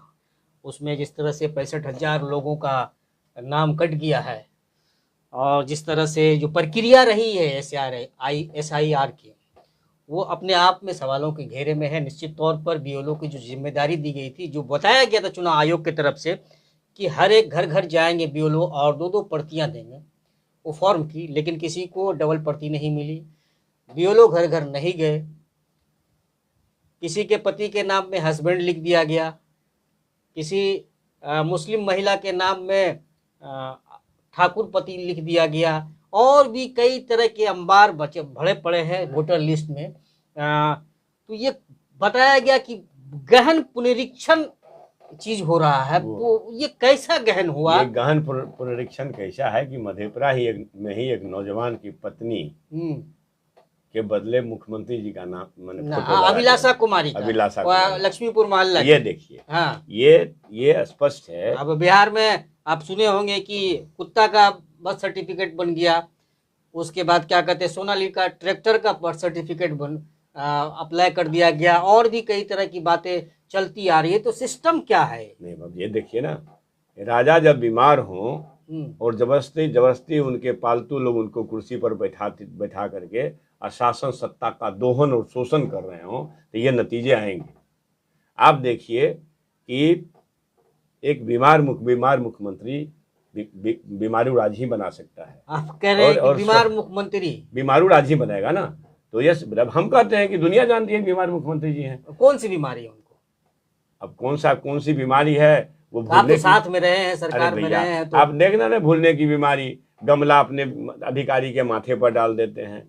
उसमें जिस तरह से 65,000 लोगों का नाम कट गया है, और जिस तरह से जो प्रक्रिया रही है SIR की, वो अपने आप में सवालों के घेरे में है। निश्चित तौर पर BLO की जो जिम्मेदारी दी गई थी, जो बताया गया था चुनाव आयोग की तरफ से कि हर एक घर घर जाएंगे BLO और 2-2 प्रतियां देंगे वो फॉर्म की, लेकिन किसी को डबल प्रति नहीं मिली। BLO घर घर नहीं गए, किसी के पति के नाम में हस्बैंड लिख दिया गया, किसी मुस्लिम महिला के नाम में ठाकुर पति लिख दिया गया, और भी कई तरह के अंबार भरे पड़े हैं वोटर लिस्ट में। तो ये बताया गया कि गहन पुनरीक्षण चीज हो रहा है, तो ये कैसा गहन हुआ? ये गहन पुनरीक्षण कैसा है कि मधेपुरा में ही एक नौजवान की पत्नी के बदले मुख्यमंत्री जी का नाम अभिलाषा कुमारी, लक्ष्मीपुर मोहल्ला। ये देखिए, हाँ, ये स्पष्ट है। अब बिहार में आप सुने होंगे कि कुत्ता का बर्थ सर्टिफिकेट बन गया, उसके बाद क्या कहते हैं सोनालिका ट्रैक्टर का बर्थ सर्टिफिकेट अप्लाई कर दिया गया, और भी कई तरह की बातें चलती आ रही है। तो सिस्टम क्या है? नहीं बाब, ये देखिए ना, राजा जब बीमार हों और जबरदस्ती उनके पालतू लोग उनको कुर्सी पर बैठा करके अशासन सत्ता का दोहन और शोषण कर रहे हों, तो ये नतीजे आएंगे। आप देखिए कि एक बीमार मुख्यमंत्री बीमारू राज ही बना सकता है। आप कह रहे हैं कि बीमार मुख्यमंत्री बीमारू राज ही बनाएगा ना? तो यस, हम कहते हैं कि दुनिया जानती है बीमार मुख्यमंत्री जी हैं। कौन सी बीमारी है उनको? अब कौन सी बीमारी है वो आप तो साथ में रहे हैं, सरकार में रहे हैं, तो आप देखना ना, भूलने की बीमारी। गमला अपने अधिकारी के माथे पर डाल देते हैं।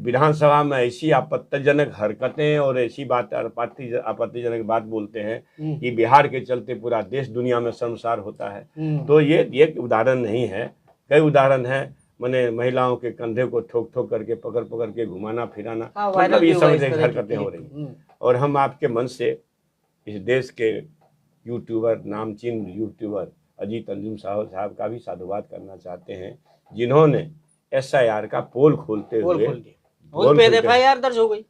विधानसभा में ऐसी आपत्तिजनक हरकतें और ऐसी बात आपत्तिजनक बात बोलते हैं कि बिहार के चलते पूरा देश दुनिया में शर्मसार होता है। तो ये एक उदाहरण नहीं है, कई उदाहरण है। मैंने महिलाओं के कंधे को ठोक करके पकड़ के घुमाना फिराना, मतलब ये सब हरकतें हो रही। और हम आपके मन से इस देश के यूट्यूबर, नामचीन यूट्यूबर अजीत अंजुम साहब का भी साधुवाद करना चाहते हैं, जिन्होंने SIR का पोल खोलते हुए FIR दर्ज हो गई।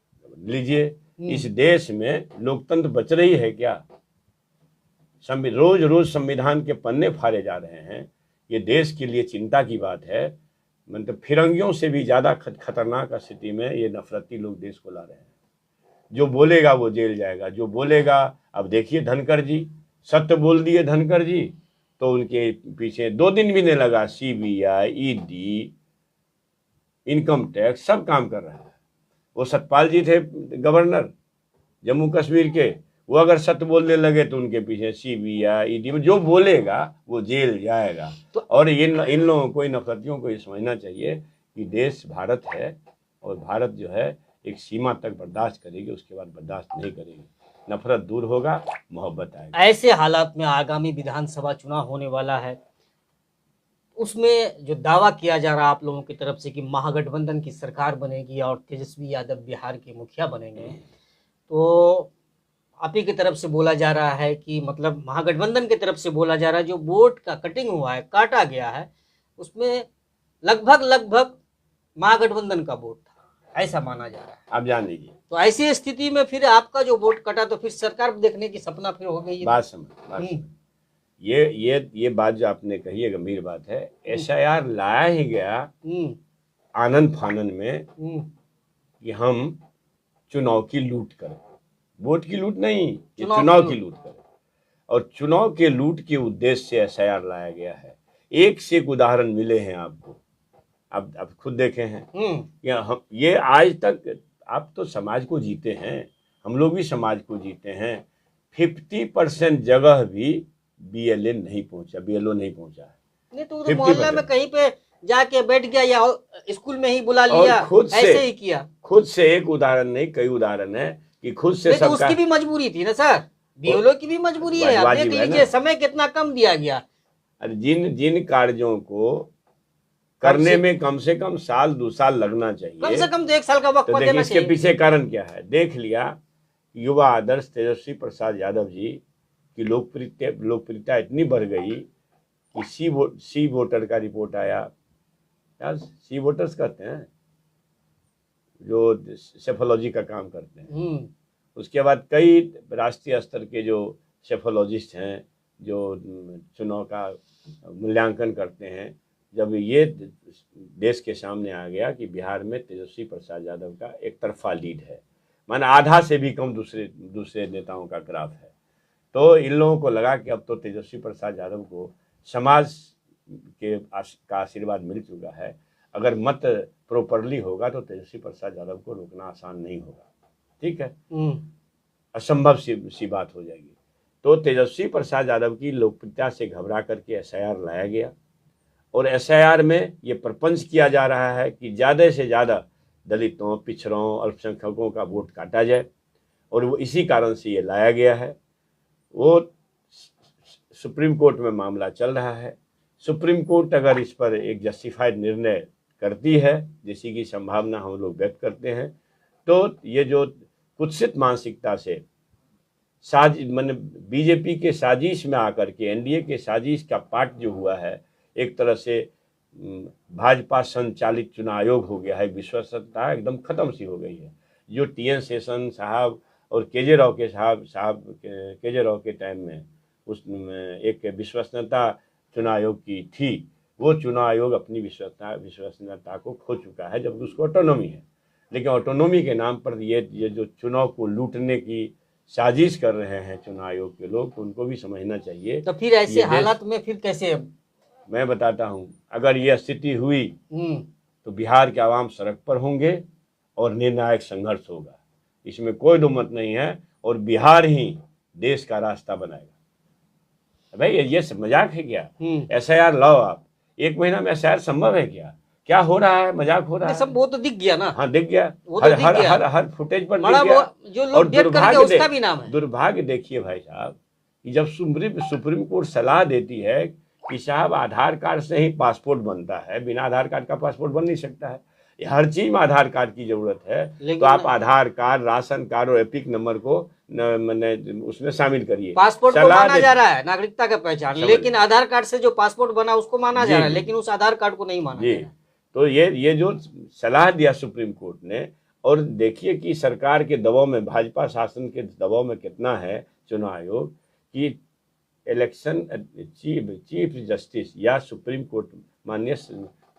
लीजिए, इस देश में लोकतंत्र बच रही है क्या? रोज संविधान के पन्ने फाड़े जा रहे हैं। ये देश के लिए चिंता की बात है। मतलब फिरंगियों से भी ज्यादा खतरनाक स्थिति में ये नफरती लोग देश को ला रहे हैं। जो बोलेगा वो जेल जाएगा, जो बोलेगा। अब देखिए धनखड़ जी सत्य बोल दिए, धनखड़ जी, तो उनके पीछे 2 दिन भी नहीं लगा CBI, ED, इनकम टैक्स सब काम कर रहा है। वो सतपाल जी थे गवर्नर जम्मू कश्मीर के, वो अगर सत्य बोलने लगे तो उनके पीछे सीबीआई ईडी में जो बोलेगा वो जेल जाएगा। और इन लोगों को, इन नफरतियों को ये समझना चाहिए कि देश भारत है और भारत जो है एक सीमा तक बर्दाश्त करेगी, उसके बाद बर्दाश्त नहीं करेगी। नफरत दूर होगा, मोहब्बत आएगी। ऐसे हालात में आगामी विधानसभा चुनाव होने वाला है, उसमें जो दावा किया जा रहा है आप लोगों की तरफ से कि महागठबंधन की सरकार बनेगी और तेजस्वी यादव बिहार के मुखिया बनेंगे, तो आप ही की तरफ से बोला जा रहा है कि मतलब महागठबंधन की तरफ से बोला जा रहा है जो वोट का कटिंग हुआ है, काटा गया है, उसमें लगभग महागठबंधन का वोट था, ऐसा माना जा रहा है। आप जान लीजिए। तो ऐसी स्थिति में फिर आपका जो वोट कटा तो फिर सरकार देखने की सपना फिर हो गई है। बात समझ। ये बात जो आपने कही है गंभीर बात है। एसआईआर लाया ही गया आनंद फानन में कि हम चुनाव की लूट करें, वोट की लूट नहीं, ये चुनाव की लूट करें। और चुनाव के लूट के उद्देश्य से एसआईआर लाया गया है। एक से एक उदाहरण मिले हैं आपको, आप खुद देखे हैं। ये आज तक आप तो समाज को जीते हैं, हम लोग भी समाज को जीते हैं। 50% जगह भी बीएलओ नहीं पहुंचा है। नहीं तो मोहल्ला में कहीं पे जाके बैठ गया या स्कूल में ही बुला लिया, ऐसे ही किया। खुद से एक उदाहरण नहीं, कई उदाहरण है कि खुद से तो उसकी भी मजबूरी थी ना सर, बीएलओ की भी मजबूरी है। आप देख लीजिए समय कितना कम दिया गया। अरे जिन कार्यों को करने में कम से कम साल 2 साल लगना चाहिए, कम से कम 1 साल का वक्त देना चाहिए। इसके पीछे कारण क्या है? देख लिया, युवा आदर्श तेजस्वी प्रसाद यादव जी की लोकप्रियता इतनी बढ़ गई कि सी वोटर का रिपोर्ट आया। यार सी वोटर्स कहते हैं जो सेफोलॉजी का काम करते हैं। उसके बाद कई राष्ट्रीय स्तर के जो सेफोलॉजिस्ट हैं जो चुनाव का मूल्यांकन करते हैं, जब ये देश के सामने आ गया कि बिहार में तेजस्वी प्रसाद यादव का एक तरफा लीड है, माने आधा से भी कम दूसरे नेताओं का ग्राफ है, तो इन लोगों को लगा कि अब तो तेजस्वी प्रसाद यादव को समाज का आशीर्वाद मिल चुका है, अगर मत प्रॉपरली होगा तो तेजस्वी प्रसाद यादव को रोकना आसान नहीं होगा। ठीक है, असंभव सी बात हो जाएगी। तो तेजस्वी प्रसाद यादव की लोकप्रियता से घबरा करके एसआईआर लाया गया और एसआईआर में ये प्रपंच किया जा रहा है कि ज़्यादा से ज़्यादा दलितों, पिछड़ों, अल्पसंख्यकों का वोट काटा जाए, और वो इसी कारण से ये लाया गया है। वो सुप्रीम कोर्ट में मामला चल रहा है। सुप्रीम कोर्ट अगर इस पर एक जस्टिफाइड निर्णय करती है, जिसकी की संभावना हम लोग व्यक्त करते हैं, तो ये जो कुत्सित मानसिकता से मैंने बीजेपी के साजिश में आकर के एनडीए के साजिश का पार्ट जो हुआ है, एक तरह से भाजपा संचालित चुनाव आयोग हो गया है। विश्वसनीयता एकदम खत्म सी हो गई है। जो टीएन शेषन साहब और केजे राव के टाइम में उसमें एक विश्वसनीयता चुनाव आयोग की थी, वो चुनाव आयोग अपनी विश्वसनीयता को खो चुका है, जबकि उसको ऑटोनॉमी है। लेकिन ऑटोनॉमी के नाम पर ये जो चुनाव को लूटने की साजिश कर रहे हैं चुनाव आयोग के लोग, तो उनको भी समझना चाहिए। तो फिर ऐसे हालात में फिर कैसे? मैं बताता हूं, अगर ये स्थिति हुई तो बिहार के आवाम सड़क पर होंगे और निर्णायक संघर्ष होगा, इसमें कोई दो मत नहीं है, और बिहार ही देश का रास्ता बनाएगा। भाई ये मजाक है क्या? एसआईआर लाओ आप, 1 महीना में एसआईआर संभव है क्या? क्या हो रहा है? मजाक हो रहा है? सब वो तो दिख गया ना। हाँ दिख गया, हर फुटेज पर दिख गया। और उसका भी नाम है। दुर्भाग्य देखिए भाई साहब, कि जब सुप्रीम कोर्ट सलाह देती है कि साहब आधार कार्ड से ही पासपोर्ट बनता है, बिना आधार कार्ड का पासपोर्ट बन नहीं सकता है, हर चीज में आधार कार्ड की जरूरत है, तो आप आधार कार्ड, राशन कार्ड और एपिक नंबर को उसमें शामिल करिए। पासपोर्ट को माना जा रहा है नागरिकता का पहचान, लेकिन आधार कार्ड से जो पासपोर्ट बना उसको माना जा रहा है, लेकिन उस आधार कार्ड को नहीं माना जा रहा है। तो ये जो सलाह दिया सुप्रीम कोर्ट ने, और देखिए कि सरकार के दबाव में, भाजपा शासन के दबाव में कितना है चुनाव आयोग, कि इलेक्शन चीफ जस्टिस या सुप्रीम कोर्ट माननीय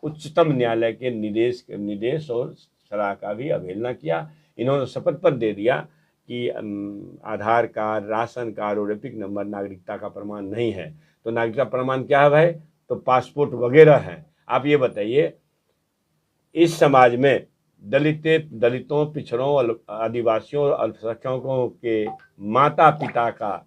उच्चतम न्यायालय के निर्देश और सलाह का भी अवहेलना किया। इन्होंने शपथ पत्र दे दिया कि आधार कार्ड, राशन कार्ड और एपिक नंबर नागरिकता का प्रमाण नहीं है। तो नागरिकता प्रमाण क्या है भाई? तो पासपोर्ट वगैरह है। आप ये बताइए, इस समाज में दलितों, पिछड़ों, आदिवासियों और अल्पसंख्यकों के माता पिता का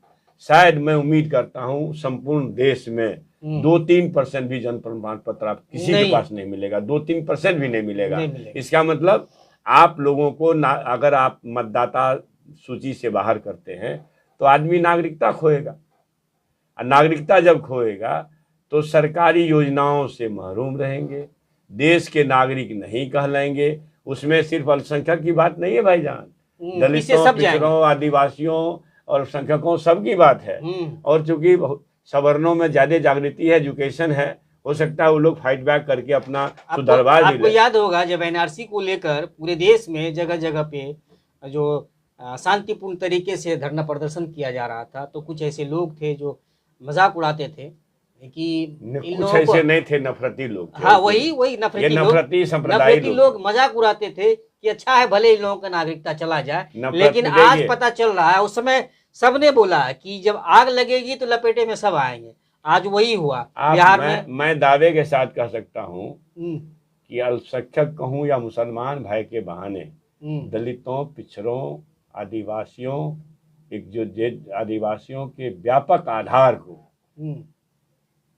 शायद मैं उम्मीद करता हूं संपूर्ण देश में 2-3% भी जन्म प्रमाण पत्र आप किसी के पास नहीं मिलेगा, 2-3% भी नहीं मिलेगा। इसका मतलब आप लोगों को अगर आप मतदाता सूची से बाहर करते हैं तो आदमी नागरिकता खोएगा, और नागरिकता जब खोएगा तो सरकारी योजनाओं से महरूम रहेंगे, देश के नागरिक नहीं कहलाएंगे। उसमें सिर्फ अल्पसंख्यक की बात नहीं है भाईजान, दलितों, पिछड़ों, आदिवासियों और संख्यकों सबकी बात है। और चूंकि सवर्णों में ज्यादा जागृति है, एजुकेशन है, हो सकता है वो लोग फाइट बैक करके अपना सुधारवा भी ले। आपको याद होगा जब एनआरसी को लेकर पूरे देश में जगह जगह पे जो शांतिपूर्ण तरीके से धरना प्रदर्शन किया जा रहा था, तो कुछ ऐसे लोग थे जो मजाक उड़ाते थे कि कुछ ऐसे नहीं थे, नफरती लोग थे। हाँ, वही नफरती लोग मजाक उड़ाते थे कि अच्छा है भले इन लोगों का नागरिकता चला जाए, लेकिन आज पता चल रहा है, उस समय सबने बोला कि जब आग लगेगी तो लपेटे में सब आएंगे, आज वही हुआ बिहार में। मैं दावे के साथ कह सकता हूँ कि अल्पसंख्यक कहूँ या मुसलमान भाई के बहाने दलितों, पिछड़ों, आदिवासियों, आदिवासियों के व्यापक आधार को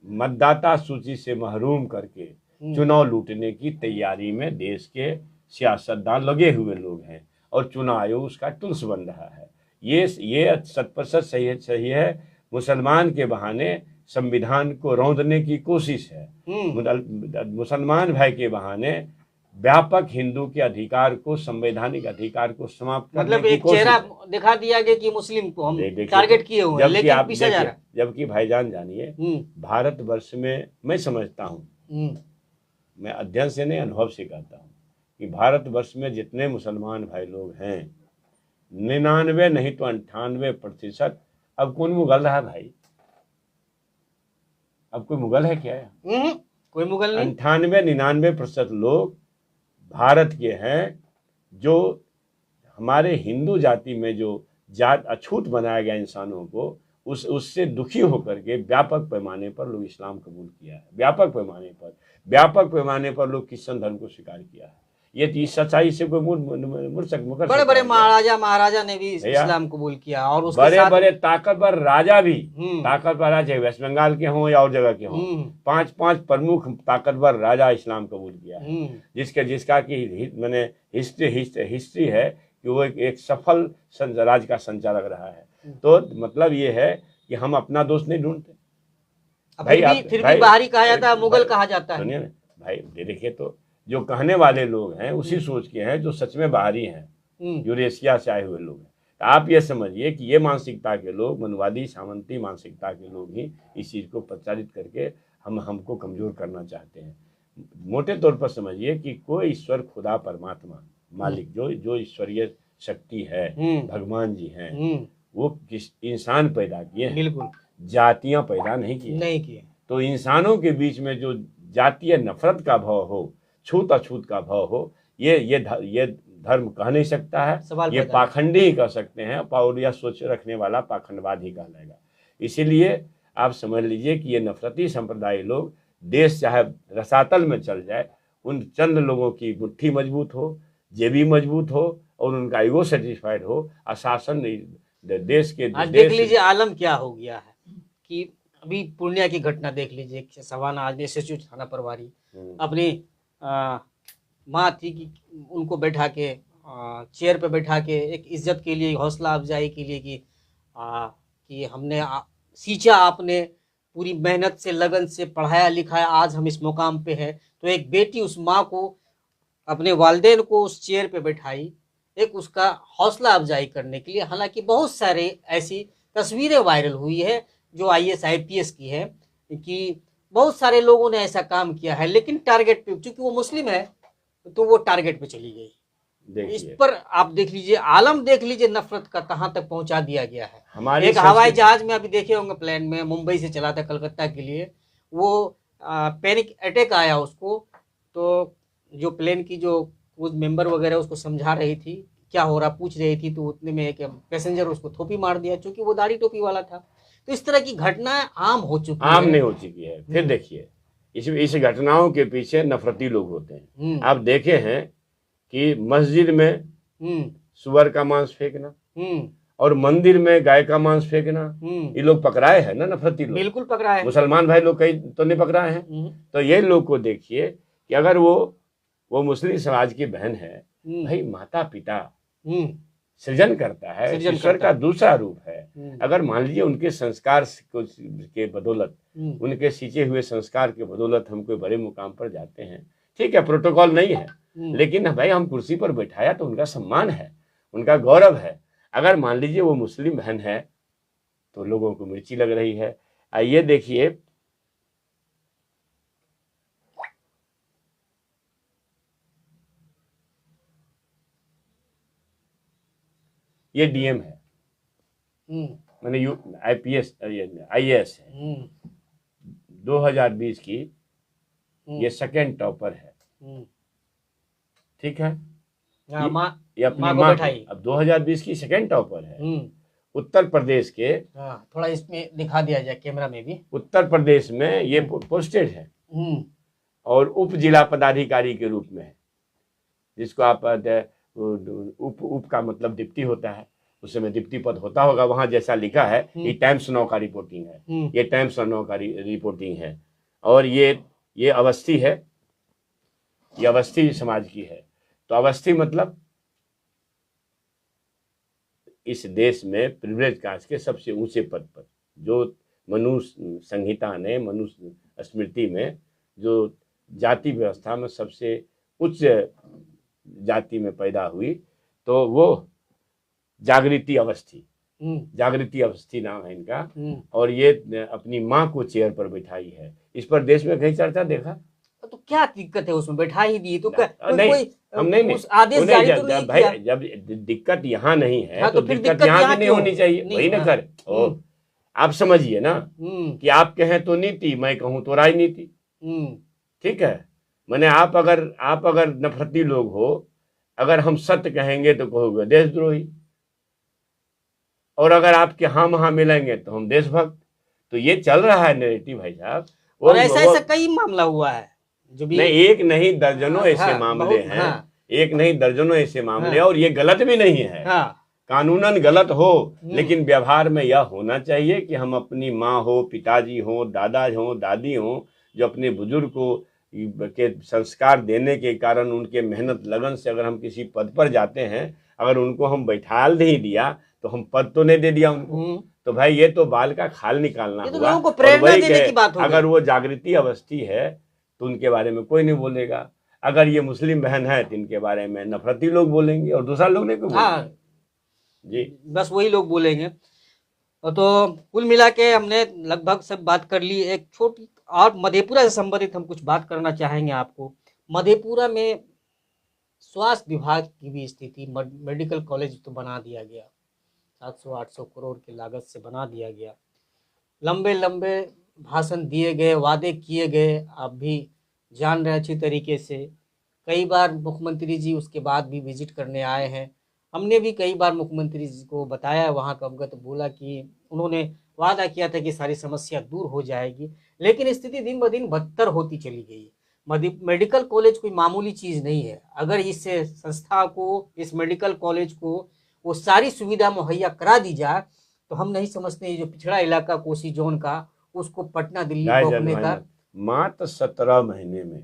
मतदाता सूची से महरूम करके चुनाव लूटने की तैयारी में देश के सियासतदान लगे हुए लोग हैं, और चुनाव आयोग उसका टुल्स बन रहा है। ये 100% सही है। मुसलमान के बहाने संविधान को रौंदने की कोशिश है, मुसलमान भाई के बहाने व्यापक हिंदू के अधिकार को, संवैधानिक अधिकार को समाप्त करने मतलब एक चेहरा दिखा दिया गया कि मुस्लिम को हम टारगेट किए हुए हैं, लेकिन पीछे जा रहा है। जबकि भाईजान जानिए, भारतवर्ष में मैं समझता हूँ, मैं अध्ययन से नहीं अनुभव से कहता हूँ कि भारतवर्ष में जितने मुसलमान भाई लोग हैं 99 नहीं तो 98%। अब कौन मुगल रहा भाई? अब कोई मुगल है क्या? कोई मुगल नहीं। 98-99% लोग भारत के हैं, जो हमारे हिंदू जाति में जो जात अछूत बनाया गया इंसानों को, उससे दुखी होकर के व्यापक पैमाने पर लोग इस्लाम कबूल किया है, व्यापक पैमाने पर लोग क्रिश्चियन धर्म को स्वीकार किया है। ये सच्चाई से कोई बड़े बड़े महाराजा ने भी इस्लाम कबूल किया, और उसके बड़े ताकतवर राजा भी, ताकतवर राजा वेस्ट बंगाल के हों या और जगह के हों, 5 प्रमुख ताकतवर राजा इस्लाम कबूल किया है, जिसका की मैंने हिस्ट्री है कि वो एक सफल राज्य का संचालक रहा है। तो मतलब ये है कि हम अपना दोस्त नहीं ढूंढते भाई, फिर भी बाहरी कहा जाता है, मुगल कहा जाता है। सुनिए ना भाई, देखिए तो जो कहने वाले लोग हैं उसी सोच के हैं जो सच में बाहरी हैं, यूरेशिया से आए हुए लोग हैं। तो आप ये समझिए कि ये मानसिकता के लोग, मनवादी सामंती मानसिकता के लोग ही इस चीज़ को प्रचारित करके हमको कमजोर करना चाहते हैं। मोटे तौर पर समझिए कि कोई ईश्वर, खुदा, परमात्मा, मालिक, जो ईश्वरीय शक्ति है, भगवान जी हैं, वो किस इंसान पैदा किए हैं, बिल्कुल जातियां पैदा नहीं किए। तो इंसानों के बीच में जो जातीय नफरत का भाव हो, छूत अछूत का भाव हो, ये धर्म कह नहीं सकता है, ये पाखंडी ही कह सकते हैं, और यह सोच रखने वाला पाखंडवाद ही कहलाएगा। इसीलिए आप समझ लीजिए कि ये नफरती संप्रदाय लोग, देश चाहे रसातल में चल जाए, उन चंद लोगों की मुट्ठी मजबूत हो, जेबी मजबूत हो, और उनका ईगो सेटिस्फाइड हो, और शासन देश के देख लीजिए आलम क्या हो गया है कि अभी पूर्णिया की घटना देख लीजिए। सवाना आज एसएसयू थाना प्रभारी अपनी माँ थी कि उनको बैठा के चेयर पे बैठा के एक इज्जत के लिए, हौसला अफजाई के लिए कि हमने सींचा, आपने पूरी मेहनत से, लगन से पढ़ाया लिखाया, आज हम इस मुकाम पे हैं। तो एक बेटी उस माँ को, अपने वालिदैन को उस चेयर पे बैठाई, एक उसका हौसला अफजाई करने के लिए। हालांकि बहुत सारे ऐसी तस्वीरें वायरल हुई है जो IAS IPS की है कि बहुत सारे लोगों ने ऐसा काम किया है, लेकिन टारगेट पे, क्योंकि वो मुस्लिम है तो वो टारगेट पे चली गई। इस पर आप देख लीजिए, आलम देख लीजिए नफरत का कहाँ तक पहुंचा दिया गया है। एक हवाई जहाज में अभी देखे होंगे, प्लेन में मुंबई से चला था कलकत्ता के लिए, वो पैनिक अटैक आया उसको, तो जो प्लेन की जो क्रूज मेंबर वगैरह उसको समझा रही थी क्या हो रहा, पूछ रही थी, तो उतने में एक पैसेंजर उसको थोपी मार दिया, क्योंकि वो दाढ़ी टोपी वाला था। तो इस तरह की घटनाएं आम हो चुकी है, आम नहीं हो चुकी है। फिर देखिए इस घटनाओं के पीछे नफरती लोग होते हैं। आप देखे हैं कि मस्जिद में सुअर का मांस फेंकना और मंदिर में गाय का मांस फेंकना, ये लोग पकड़ाए हैं ना, नफरती लोग। बिल्कुल पकड़ाए। मुसलमान भाई लोग कई तो नहीं पकड़ाए हैं। तो ये लोग को देखिए कि अगर वो मुस्लिम समाज की बहन है, भाई माता पिता सृजन करता है, ईश्वर का दूसरा रूप है। अगर मान लीजिए उनके संस्कार के बदौलत, उनके सींचे हुए संस्कार के बदौलत हम कोई बड़े मुकाम पर जाते हैं, ठीक है, प्रोटोकॉल नहीं है, लेकिन भाई हम कुर्सी पर बैठाया तो उनका सम्मान है, उनका गौरव है। अगर मान लीजिए वो मुस्लिम बहन है तो लोगों को मिर्ची लग रही है। आइए देखिए, ये डीएम है, मैंने आईपीएस आईएएस है, 2020 की ये सेकंड टॉपर है, ठीक है। ये अपनी माँ अब 2020 की सेकंड टॉपर है। उत्तर प्रदेश के, थोड़ा इसमें दिखा दिया जाए कैमरा में भी, उत्तर प्रदेश में ये पोस्टेड है और उप जिला पदाधिकारी के रूप में है, जिसको आप उप का मतलब डिप्टी होता है, उस समय डिप्टी पद होता होगा वहां, जैसा लिखा है। ये टाइम्स नाउ का रिपोर्टिंग है, ये टाइम्स नाउ का रिपोर्टिंग है। और ये अवस्थी है, ये अवस्थी समाज की है। तो अवस्थी मतलब इस देश में प्रिविलेज कास्ट के सबसे ऊंचे पद पर, जो मनुष्य संहिता ने, मनुष्य स्मृति में जो जाति व्यवस्था में सबसे उच्च जाति में पैदा हुई, तो वो जागृति अवस्थी, जागृति अवस्थी नाम है इनका। और ये अपनी माँ को चेयर पर बैठाई है। इस पर देश में कहीं चर्चा देखा तो क्या दिक्कत है उसमें, बैठा ही दी तो क्या नहीं, कोई हम नहीं आदेश जारी तो नहीं भाई किया। जब दिक्कत यहाँ नहीं है, हाँ, तो फिर दिक्कत यहाँ भी नहीं क्यों? होनी चाहिए, वही ना कर। आप समझिए ना कि आप कहें तो नीति, मैं कहूँ तो राजनीति, ठीक है। मैंने आप अगर नफरती लोग हो, अगर हम सत्य कहेंगे तो कहोगे देशद्रोही, और अगर आपके हाँ मिलेंगे तो हम देशभक्त। तो ये चल रहा है नैरेटिव भाई साहब। और ऐसा कई मामला हुआ है जो भी, नहीं एक नहीं दर्जनों ऐसे मामले हैं, एक नहीं दर्जनों ऐसे मामले, और ये गलत भी नहीं है, कानूनन गलत हो, लेकिन व्यवहार में यह होना चाहिए कि हम अपनी माँ हो, पिताजी हो, दादा हो, दादी हो, जो अपने बुजुर्ग को के संस्कार देने के कारण उनके मेहनत लगन से अगर हम किसी पद पर जाते हैं, अगर उनको हम बैठाल नहीं दिया तो हम पद तो नहीं दे दिया उनको। तो भाई ये तो बाल का खाल निकालना हुआ। लोगों को प्रेरणा देने की बात हो। अगर वो जागृति अवस्थी है तो उनके बारे में कोई नहीं बोलेगा, अगर ये मुस्लिम बहन है तो इनके बारे में नफरती लोग बोलेंगे और दूसरा लोग नहीं कोई बोलेगा। जी, बस वही लोग बोलेंगे। तो कुल मिला के हमने लगभग सब बात कर ली। एक छोटी और मधेपुरा से संबंधित हम कुछ बात करना चाहेंगे आपको। मधेपुरा में स्वास्थ्य विभाग की भी स्थिति, मेडिकल कॉलेज तो बना दिया गया, 700-800 करोड़ की लागत से बना दिया गया, लंबे लंबे भाषण दिए गए, वादे किए गए, आप भी जान रहे अच्छी तरीके से। कई बार मुख्यमंत्री जी उसके बाद भी विजिट करने आए हैं, हमने भी कई बार मुख्यमंत्री जी को बताया, वहाँ का अवगत बोला कि उन्होंने वादा किया था कि सारी समस्या दूर हो जाएगी, लेकिन स्थिति दिन ब दिन बदतर होती चली गई है। मेडिकल कॉलेज कोई मामूली चीज़ नहीं है। अगर इस संस्था को, इस मेडिकल कॉलेज को वो सारी सुविधा मुहैया करा दी जाए तो हम नहीं समझते ये जो पिछड़ा इलाका कोसी जोन का, उसको पटना दिल्ली रोकने का। मात्र 17 महीने में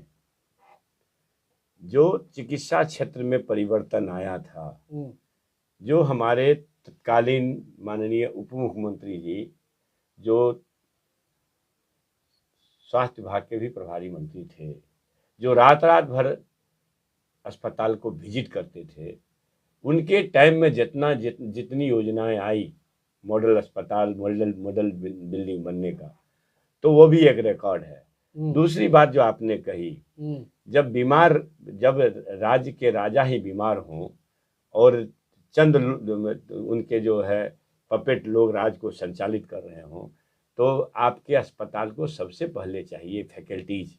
जो चिकित्सा क्षेत्र में परिवर्तन आया था, जो हमारे तत्कालीन माननीय उप मुख्यमंत्री जी, जो स्वास्थ्य विभाग के भी प्रभारी मंत्री थे, जो रात भर अस्पताल को विजिट करते थे, उनके टाइम में जितनी योजनाएं आई, मॉडल अस्पताल, मॉडल बिल्डिंग बनने का, तो वो भी एक रिकॉर्ड है। दूसरी बात जो आपने कही, जब राज्य के राजा ही बीमार हों और चंद उनके जो है पपेट लोग राज को संचालित कर रहे हों, तो आपके अस्पताल को सबसे पहले चाहिए फैकल्टीज।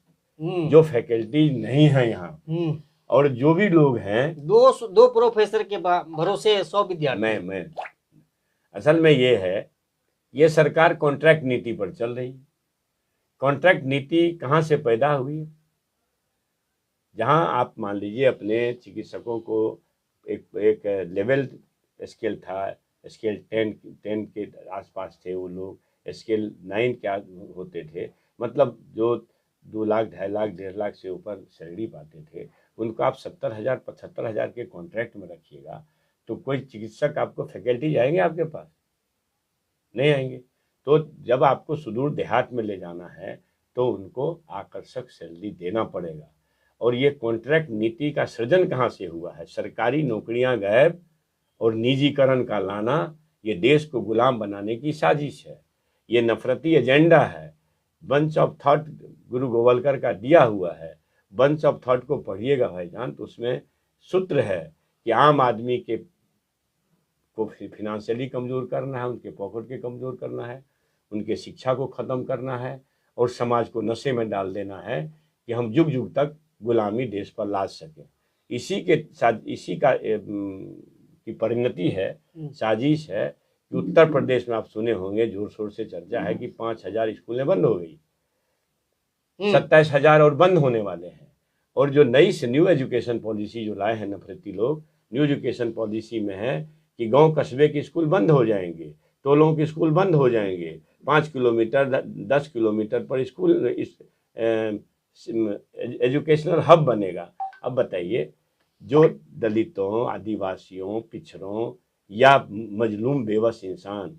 जो फैकल्टीज नहीं है यहाँ, और जो भी लोग हैं, दो प्रोफेसर के भरोसे 100 विद्यार्थी। मैं असल में ये है, ये सरकार कॉन्ट्रैक्ट नीति पर चल रही है। कॉन्ट्रैक्ट नीति कहाँ से पैदा हुई? जहां आप मान लीजिए अपने चिकित्सकों को एक लेवल स्केल था, स्केल 10 के आसपास थे वो लोग, स्केल 9 क्या होते थे, मतलब जो 2 लाख 2.5 लाख 1.5 लाख से ऊपर सैलरी पाते थे, उनको आप 70,000 75,000 के कॉन्ट्रैक्ट में रखिएगा तो कोई चिकित्सक आपको फैकल्टी आएंगे आपके पास? नहीं आएंगे। तो जब आपको सुदूर देहात में ले जाना है तो उनको आकर्षक सैलरी देना पड़ेगा। और ये कॉन्ट्रैक्ट नीति का सृजन कहाँ से हुआ है? सरकारी नौकरियां गायब और निजीकरण का लाना, ये देश को गुलाम बनाने की साजिश है, ये नफरती एजेंडा है। बंच ऑफ थॉट गुरु गोवलकर का दिया हुआ है, बंच ऑफ थॉट को पढ़िएगा भाईजान, तो उसमें सूत्र है कि आम आदमी के को फिनेंशियली कमज़ोर करना है, उनके पॉकेट के कमज़ोर करना है, उनके शिक्षा को ख़त्म करना है और समाज को नशे में डाल देना है कि हम युग युग तक गुलामी देश पर लाद सकें। इसी के साथ इसी का की परिणति है, साजिश है कि उत्तर प्रदेश में आप सुने होंगे, जोर शोर से चर्चा है कि 5,000 स्कूलें बंद हो गई, 27,000 और बंद होने वाले हैं। और जो नई से न्यू एजुकेशन पॉलिसी जो लाए हैं नफरती लोग, न्यू एजुकेशन पॉलिसी में है कि गांव कस्बे के स्कूल बंद हो जाएंगे, टोलों के स्कूल बंद हो जाएंगे, 5 किलोमीटर 10 किलोमीटर पर स्कूल एजुकेशनल हब बनेगा। अब बताइए, जो दलितों, आदिवासियों, पिछड़ों या मजलूम बेबस इंसान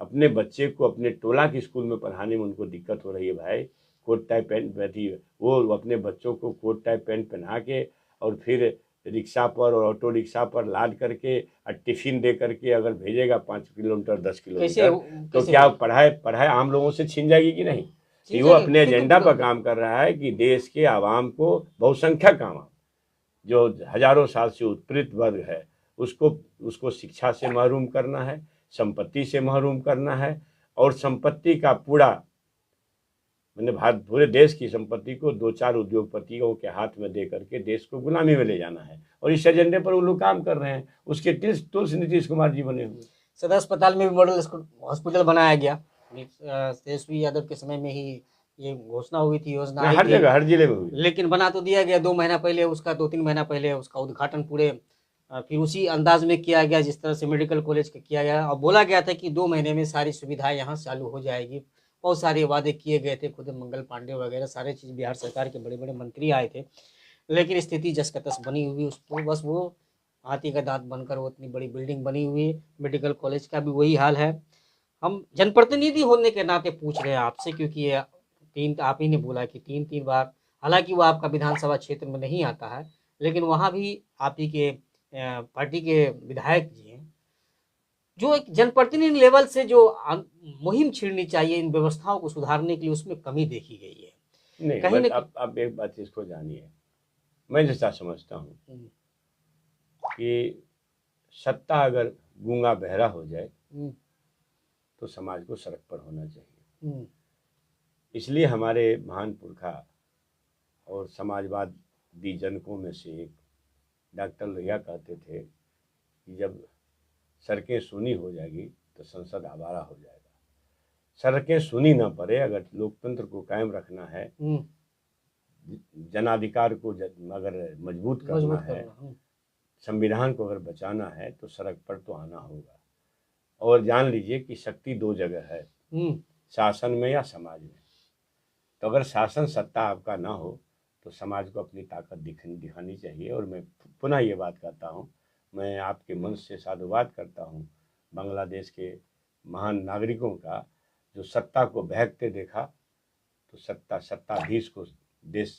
अपने बच्चे को अपने टोला के स्कूल में पढ़ाने में उनको दिक्कत हो रही है भाई, कोट टाई पैंट पहनी, वो अपने बच्चों को कोट टाई पैंट पहना के और फिर रिक्शा पर और ऑटो रिक्शा पर लाद करके और टिफिन दे करके अगर भेजेगा 5 किलोमीटर 10 किलोमीटर, तो क्या पढ़ाई आम लोगों से छीन जाएगी कि नहीं? वो अपने एजेंडा पर काम कर रहा है कि देश के आवाम को, बहुसंख्यक आवाम जो हजारों साल से उत्पीड़ित वर्ग है, उसको शिक्षा से महरूम करना है, संपत्ति से महरूम करना है, और संपत्ति का मैंने भारत पूरे देश की संपत्ति को 2-4 उद्योगपतियों के हाथ में दे करके देश को गुलामी में ले जाना है। और इस एजेंडे पर वो लोग काम कर रहे हैं। उसके टूल्स नीतीश कुमार जी बने हुए। सदर अस्पताल में भी मॉडल हॉस्पिटल बनाया गया, तेजस्वी यादव के समय में ही ये घोषणा हुई थी, योजना हर जगह हर जिले में हुई, लेकिन बना तो दिया गया 2 महीना पहले, उसका 2-3 महीना पहले उसका उद्घाटन पूरे फिर उसी अंदाज में किया गया जिस तरह से मेडिकल कॉलेज का किया गया, और बोला गया था कि 2 महीने में सारी सुविधाएं यहाँ चालू हो जाएगी। बहुत सारे वादे किए गए थे, खुद मंगल पांडे वगैरह सारे चीज़ बिहार सरकार के बड़े बड़े मंत्री आए थे, लेकिन स्थिति जस का तस बनी हुई, उसको बस वो हाथी का दांत बनकर वो इतनी बड़ी बिल्डिंग बनी हुई है। मेडिकल कॉलेज का भी वही हाल है। हम जनप्रतिनिधि होने के नाते पूछ रहे हैं आपसे, क्योंकि आप ही ने बोला कि 3 बार, हालांकि वो आपका विधानसभा क्षेत्र में नहीं आता है, लेकिन वहाँ भी आप ही के पार्टी के विधायक जी हैं, जो एक जनप्रतिनिधि लेवल से जो मुहिम छेड़नी चाहिए इन व्यवस्थाओं को सुधारने के लिए, उसमें कमी देखी गई है। नहीं, कहीं ना अब एक बात इसको जानिए, मैं जैसा समझता हूँ कि सत्ता अगर गूंगा बहरा हो जाए तो समाज को सड़क पर होना चाहिए। इसलिए हमारे महान पुरखा और समाजवादी जनकों में से एक डॉक्टर लोहिया कहते थे कि जब सड़कें सूनी हो जाएगी तो संसद आवारा हो जाएगा। सड़कें सूनी ना पड़े, अगर लोकतंत्र को कायम रखना है, जनाधिकार को अगर मजबूत करना है, संविधान को अगर बचाना है, तो सड़क पर तो आना होगा। और जान लीजिए कि शक्ति 2 जगह है, शासन में या समाज में। तो अगर शासन सत्ता आपका ना हो तो समाज को अपनी ताकत दिखानी चाहिए। और मैं पुनः ये बात कहता हूँ, मैं आपके मंच से साधुवाद करता हूँ बांग्लादेश के महान नागरिकों का, जो सत्ता को बहकते देखा तो सत्ताधीश को देश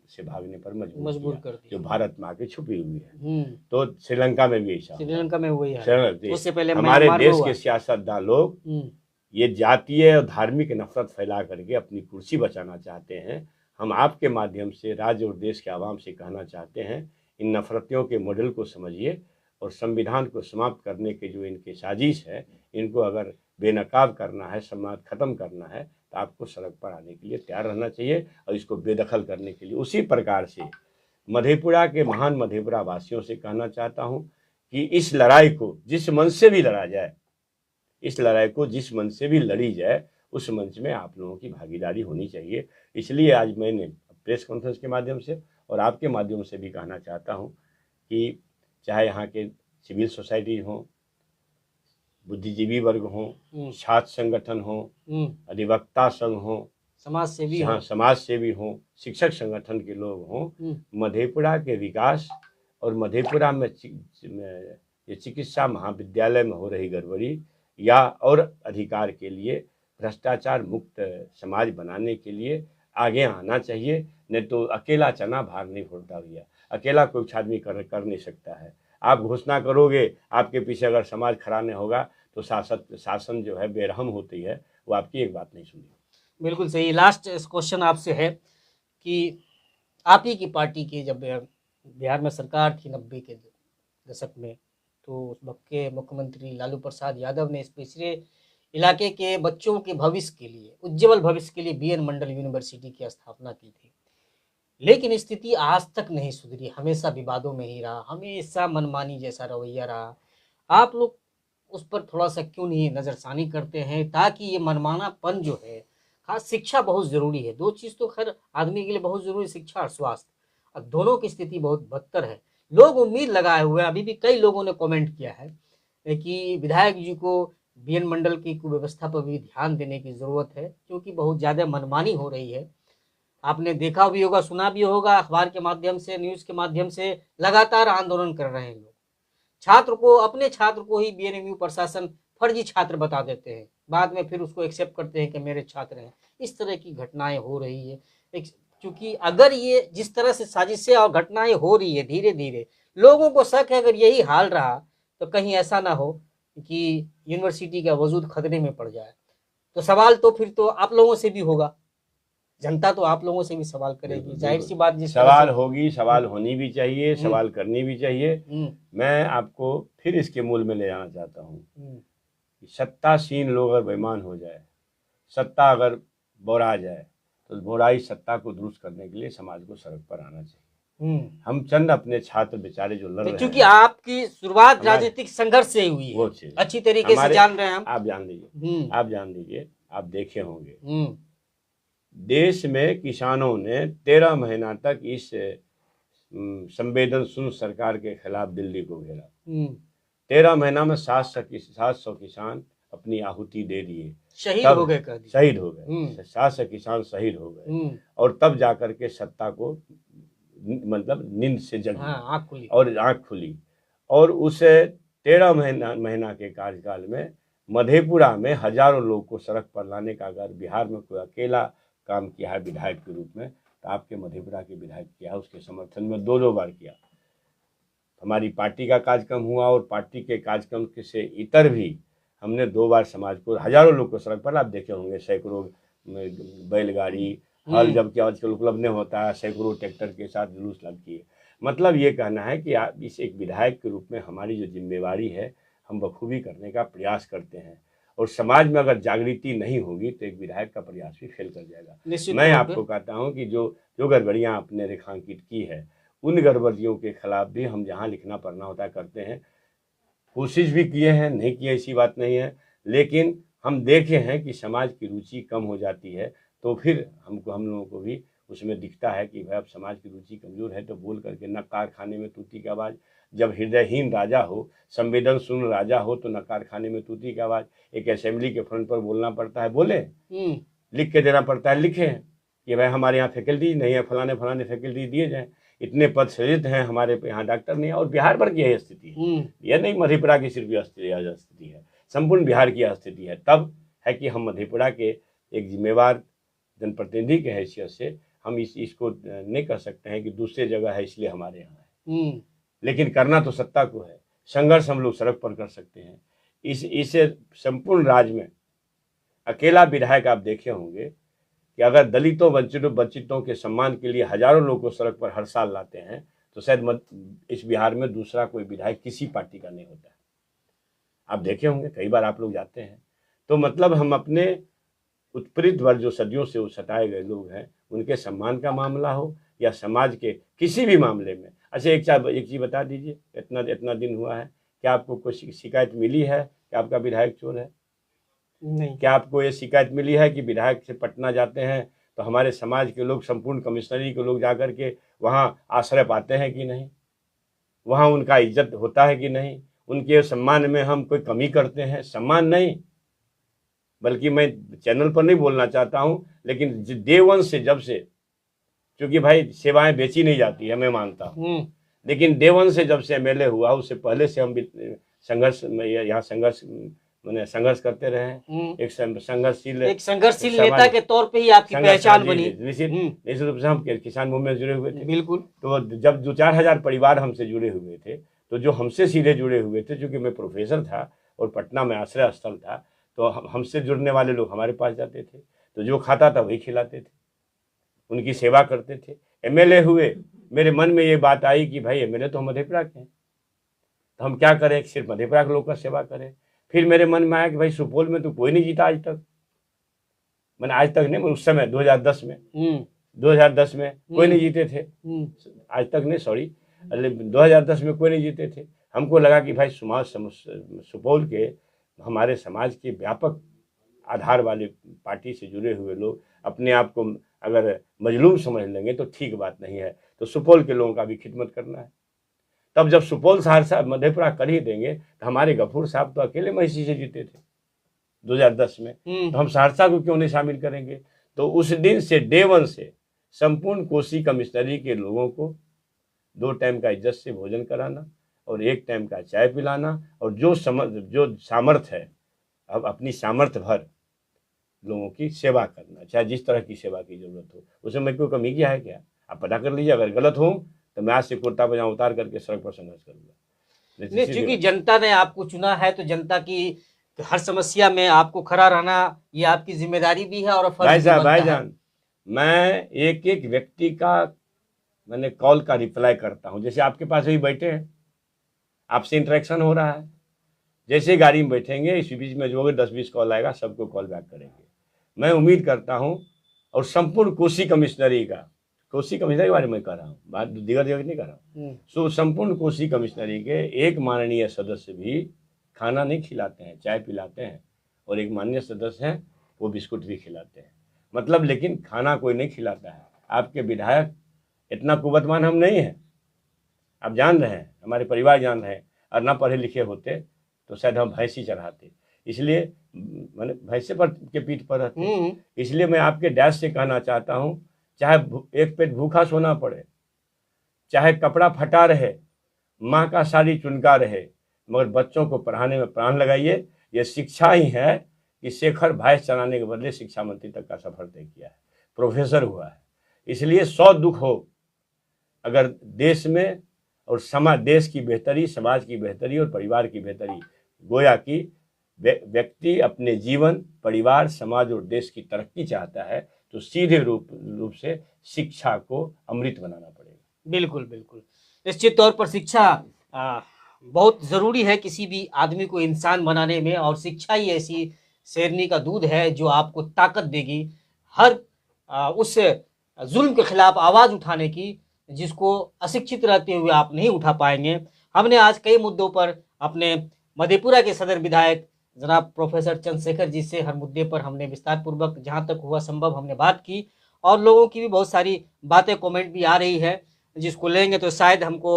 से भागने पर मजबूर कर दिया, जो भारत में आके छुपी हुई है। तो श्रीलंका में भी ऐसा, श्रीलंका में वही है। उससे पहले हमारे देश के सियासतदान लोग ये जातीय और धार्मिक नफरत फैला करके अपनी कुर्सी बचाना चाहते हैं। हम आपके माध्यम से राज्य और देश के आवाम से कहना चाहते हैं, इन नफरतियों के मॉडल को समझिए और संविधान को समाप्त करने के जो इनके साजिश है, इनको अगर बेनकाब करना है, समाज खत्म करना है, तो आपको सड़क पर आने के लिए तैयार रहना चाहिए और इसको बेदखल करने के लिए। उसी प्रकार से मधेपुरा के महान मधेपुरा वासियों से कहना चाहता हूँ कि इस लड़ाई को जिस मंच से भी लड़ा जाए, इस लड़ाई को जिस मंच से भी लड़ी जाए, उस मंच में आप लोगों की भागीदारी होनी चाहिए। इसलिए आज मैंने प्रेस कॉन्फ्रेंस के माध्यम से और आपके माध्यम से भी कहना चाहता हूँ कि चाहे यहाँ के सिविल सोसाइटी हो, बुद्धिजीवी वर्ग हो, छात्र संगठन हो, अधिवक्ता संघ हो, समाज सेवी हो, शिक्षक संगठन के लोग हों, मधेपुरा के विकास और मधेपुरा में ये चिकित्सा महाविद्यालय में हो रही गड़बड़ी या और अधिकार के लिए, भ्रष्टाचार मुक्त समाज बनाने के लिए आगे आना चाहिए। नहीं तो अकेला चना भार नहीं फोड़ता भैया, अकेला कोई आदमी कर नहीं सकता है। आप घोषणा करोगे, आपके पीछे अगर समाज खड़ा नहीं होगा तो शासन जो है बेरहम होती है, वो आपकी एक बात नहीं सुनेगी। बिल्कुल सही। लास्ट क्वेश्चन आपसे है कि आप ही की पार्टी की जब बिहार में सरकार थी 90 के दशक में, तो उस वक्त के मुख्यमंत्री लालू प्रसाद यादव ने इस पिछड़े इलाके के बच्चों के भविष्य के लिए, उज्ज्वल भविष्य के लिए बीएन मंडल यूनिवर्सिटी की स्थापना की थी। लेकिन स्थिति आज तक नहीं सुधरी, हमेशा विवादों में ही रहा, हमेशा मनमानी जैसा रवैया रहा। आप लोग उस पर थोड़ा सा क्यों नहीं नज़रसानी करते हैं, ताकि ये मनमानापन जो है, खास शिक्षा बहुत ज़रूरी है, 2 चीज़ तो खैर आदमी के लिए बहुत ज़रूरी, शिक्षा और स्वास्थ्य, अब दोनों की स्थिति बहुत बदतर है। लोग उम्मीद लगाए हुए हैं, अभी भी कई लोगों ने कमेंट किया है कि विधायक जी को बीएन मंडल की कुव्यवस्था पर भी ध्यान देने की ज़रूरत है, क्योंकि बहुत ज़्यादा मनमानी हो रही है। आपने देखा भी होगा, सुना भी होगा, अखबार के माध्यम से, न्यूज़ के माध्यम से लगातार आंदोलन कर रहे हैं लोग। छात्र को, अपने छात्र को ही बीएनएमयू प्रशासन फर्जी छात्र बता देते हैं, बाद में फिर उसको एक्सेप्ट करते हैं कि मेरे छात्र हैं। इस तरह की घटनाएं हो रही है, क्योंकि अगर ये जिस तरह से साजिशें और घटनाएं हो रही है, धीरे धीरे लोगों को शक है अगर यही हाल रहा तो कहीं ऐसा ना हो कि यूनिवर्सिटी का वजूद खतरे में पड़ जाए। तो सवाल तो फिर तो आप लोगों से भी होगा, जनता तो आप लोगों से भी सवाल करेगी, जाहिर सी बात। जिस सवाल होगी, सवाल होनी भी चाहिए, सवाल करनी भी चाहिए। मैं आपको फिर इसके मूल में ले जाना चाहता हूँ कि सत्तासीन लोग अगर बेईमान हो जाए, सत्ता अगर बोरा जाए, तो बोराई सत्ता को दुरुस्त करने के लिए समाज को सड़क पर आना चाहिए। हम चंद अपने छात्र बेचारे जो लड़ रहे हैं, क्योंकि आपकी शुरुआत राजनीतिक संघर्ष से हुई है, वो अच्छी तरीके से जान रहे हैं हम। आप जान लीजिए, आप देखे होंगे देश में किसानों ने 13 महीना तक इस संवेदन शून्य सरकार के खिलाफ दिल्ली को घेरा। 13 महीना में 700 किसान अपनी आहुति दे दिए, शहीद हो गए 700 किसान शहीद हो गए, और तब जाकर के सत्ता को मतलब नींद से जगी, आँख खुली। और उस 13 महीना के कार्यकाल में मधेपुरा में हजारों लोग को सड़क पर लाने का अगर बिहार में कोई अकेला काम किया है विधायक के रूप में, तो आपके मधेपुरा के विधायक किया है। उसके समर्थन में 2 बार किया। हमारी पार्टी का कार्यक्रम हुआ और पार्टी के कार्यक्रम से इतर भी हमने 2 बार समाज को, हजारों लोग को सड़क पर, आप देखे होंगे, सैकड़ों बैलगाड़ी, हल जबकि आजकल उपलब्ध नहीं होता है, सैकड़ों ट्रैक्टर के साथ जुलूस लग किए। मतलब ये कहना है कि आप इस एक विधायक के रूप में हमारी जो जिम्मेवारी है, हम बखूबी करने का प्रयास करते हैं। और समाज में अगर जागृति नहीं होगी तो एक विधायक का प्रयास भी फेल कर जाएगा। मैं आपको कहता हूं कि जो गड़बड़ियां आपने रेखांकित की है, उन गड़बड़ियों के खिलाफ भी हम जहां लिखना पढ़ना होता है करते हैं। कोशिश भी किए हैं, नहीं किए ऐसी बात नहीं है, लेकिन हम देखे हैं कि समाज की रुचि कम हो जाती है, तो फिर हम लोगों को भी उसमें दिखता है कि भाई अब समाज की रुचि कमज़ोर है, तो बोल करके न कारखाने में तूती की आवाज़। जब हृदयहीन राजा हो, संवेदन शून्य राजा हो, तो न कारखाने में तूती की आवाज़। एक असेंबली के फ्रंट पर बोलना पड़ता है, बोले, लिख के देना पड़ता है, लिखे कि भाई हमारे यहाँ फैकल्टी नहीं है, फलाने फैकल्टी दिए जाएँ, इतने पद सृजित हैं, हमारे यहाँ डॉक्टर नहीं है। और बिहार भर की यही स्थिति है, यह नहीं मधेपुरा की सिर्फ स्थिति है, संपूर्ण बिहार की स्थिति है। तब है कि हम मधेपुरा के एक जिम्मेवार जनप्रतिनिधि के हैसियत से हम इसको नहीं कर सकते हैं कि दूसरे जगह है इसलिए हमारे यहाँ है, लेकिन करना तो सत्ता को है। संघर्ष हम लोग सड़क पर कर सकते हैं। इसे संपूर्ण राज्य में अकेला विधायक आप देखे होंगे कि अगर दलितों वंचितों के सम्मान के लिए हजारों लोग को सड़क पर हर साल लाते हैं, तो शायद इस बिहार में दूसरा कोई विधायक किसी पार्टी का नहीं होता है। आप देखे होंगे, कई बार आप लोग जाते हैं, तो मतलब हम अपने उत्पीड़ित वर्ग जो सदियों से सताए गए लोग हैं, उनके सम्मान का मामला हो या समाज के किसी भी मामले में। अच्छा, एक चीज़ बता दीजिए, इतना दिन हुआ है, क्या आपको कोई शिकायत मिली है कि आपका विधायक चोर है? नहीं। क्या आपको ये शिकायत मिली है कि विधायक से पटना जाते हैं तो हमारे समाज के लोग, संपूर्ण कमिश्नरी के लोग जाकर के वहाँ आश्रय पाते हैं कि नहीं, वहाँ उनका इज्जत होता है कि नहीं, उनके सम्मान में हम कोई कमी करते हैं? सम्मान नहीं, बल्कि मैं चैनल पर नहीं बोलना चाहता हूँ, लेकिन डे वन से, जब से, क्योंकि भाई सेवाएं बेची नहीं जाती है, मैं मानता हूँ, लेकिन डे वन से जब से एमएलए हुआ, उससे पहले से हम संघर्ष में यहाँ संघर्ष करते रहे हैं। एक संघर्षशील नेता के तौर पे ही आपकी पहचान बनी। निश्चित रूप से हम किसान मूवमेंट में जुड़े हुए थे। बिल्कुल। तो जब 2-4 हजार परिवार हमसे जुड़े हुए थे, तो जो हमसे सीधे जुड़े हुए थे, क्योंकि मैं प्रोफेसर था और पटना में आश्रय स्थल था, तो हमसे जुड़ने वाले लोग हमारे पास जाते थे, तो जो खाता था वही खिलाते थे, उनकी सेवा करते थे। एमएलए हुए, मेरे मन में ये बात आई कि भाई एमएलए तो हम मधेपुरा के हैं, तो हम क्या करें, सिर्फ मधेपुरा के लोग का सेवा करें। फिर मेरे मन में आया कि भाई सुपौल में तो कोई नहीं जीता आज तक, मैंने आज तक नहीं, उस समय 2010 में कोई नहीं जीते थे, आज तक नहीं, सॉरी, 2010 में कोई नहीं जीते थे। हमको लगा कि भाई सुपौल के हमारे समाज के व्यापक आधार वाले पार्टी से जुड़े हुए लोग अपने आप को अगर मजलूम समझ लेंगे तो ठीक बात नहीं है, तो सुपौल के लोगों का भी खिदमत करना है। तब जब सुपौल, सहरसा, मधेपुरा कर ही देंगे, तो हमारे गफूर साहब तो अकेले महिषी से जीते थे 2010 में, तो हम सहरसा को क्यों नहीं शामिल करेंगे? तो उस दिन से, डे वन से, संपूर्ण कोसी कमिश्नरी के लोगों को 2 टाइम का इज्जत से भोजन कराना और 1 टाइम का चाय पिलाना, और जो सामर्थ्य है, अब अपनी सामर्थ्य भर लोगों की सेवा करना, चाहे जिस तरह की सेवा की जरूरत हो। उसमें मैं कोई कमी किया है क्या? आप पता कर लीजिए, अगर गलत हो तो मैं आज से कुर्ता पजामा उतार करके सड़क पर संघर्ष करूंगा। नहीं, क्योंकि जनता ने आपको चुना है, तो जनता की हर समस्या में आपको खड़ा रहना, ये आपकी जिम्मेदारी भी है और फर्ज भी बनता है। भाईजान, मैं एक एक व्यक्ति का मैंने कॉल का रिप्लाई करता हूं। जैसे आपके पास ही बैठे हैं, आपसे इंटरेक्शन हो रहा है, जैसे गाड़ी में बैठेंगे, इसी बीच में जो 10-20 कॉल आएगा, सबको कॉल बैक करेंगे। मैं उम्मीद करता हूं, और संपूर्ण कोसी कमिश्नरी के बारे में कह रहा हूँ, बात दीगर जगह नहीं कर रहा हूँ। सो संपूर्ण कोसी कमिश्नरी के एक माननीय सदस्य भी खाना नहीं खिलाते हैं, चाय पिलाते हैं, और एक माननीय सदस्य हैं वो बिस्कुट भी खिलाते हैं। मतलब, लेकिन खाना कोई नहीं खिलाता है। आपके विधायक इतना कुवतमान हम नहीं हैं, आप जान रहे हैं, हमारे परिवार जान रहे हैं, और ना पढ़े लिखे होते तो शायद हम भैंसी चढ़ाते, इसलिए मैंने भैंसे पर के पीठ पर रहते। इसलिए मैं आपके डैश से कहना चाहता हूँ, चाहे एक पेट भूखा सोना पड़े, चाहे कपड़ा फटा रहे, माँ का साड़ी चुनका रहे, मगर बच्चों को पढ़ाने में प्राण लगाइए। ये शिक्षा ही है कि शेखर भैंस चलाने के बदले शिक्षा मंत्री तक का सफर तय किया है, प्रोफेसर हुआ है। इसलिए 100 दुख हो अगर देश में, और देश की बेहतरी, समाज की बेहतरी और परिवार की बेहतरी, गोया कि व्यक्ति अपने जीवन, परिवार, समाज और देश की तरक्की चाहता है, तो सीधे रूप से शिक्षा को अमृत बनाना पड़ेगा। बिल्कुल बिल्कुल, निश्चित तौर पर शिक्षा बहुत ज़रूरी है किसी भी आदमी को इंसान बनाने में, और शिक्षा ही ऐसी शेरनी का दूध है जो आपको ताकत देगी हर उस जुल्म के खिलाफ आवाज़ उठाने की, जिसको अशिक्षित रहते हुए आप नहीं उठा पाएंगे। हमने आज कई मुद्दों पर अपने मधेपुरा के सदर विधायक जनाब प्रोफेसर चंद्रशेखर जी से हर मुद्दे पर हमने विस्तार पूर्वक जहां तक हुआ संभव हमने बात की, और लोगों की भी बहुत सारी बातें, कमेंट भी आ रही है, जिसको लेंगे तो शायद हमको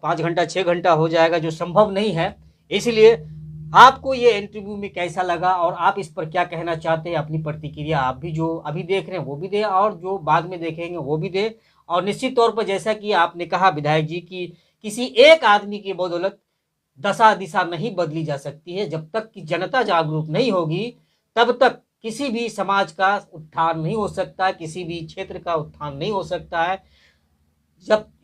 5 घंटा 6 घंटा हो जाएगा, जो संभव नहीं है। इसलिए आपको ये इंटरव्यू में कैसा लगा और आप इस पर क्या कहना चाहते हैं, अपनी प्रतिक्रिया आप भी जो अभी देख रहे हैं वो भी दें, और जो बाद में देखेंगे वो भी दें। और निश्चित तौर पर जैसा कि आपने कहा विधायक जी की, किसी एक आदमी की बदौलत दशा दिशा नहीं बदली जा सकती है। जब तक कि जनता जागरूक नहीं होगी, तब तक किसी भी समाज का उत्थान नहीं हो सकता, किसी भी क्षेत्र का उत्थान नहीं हो सकता है।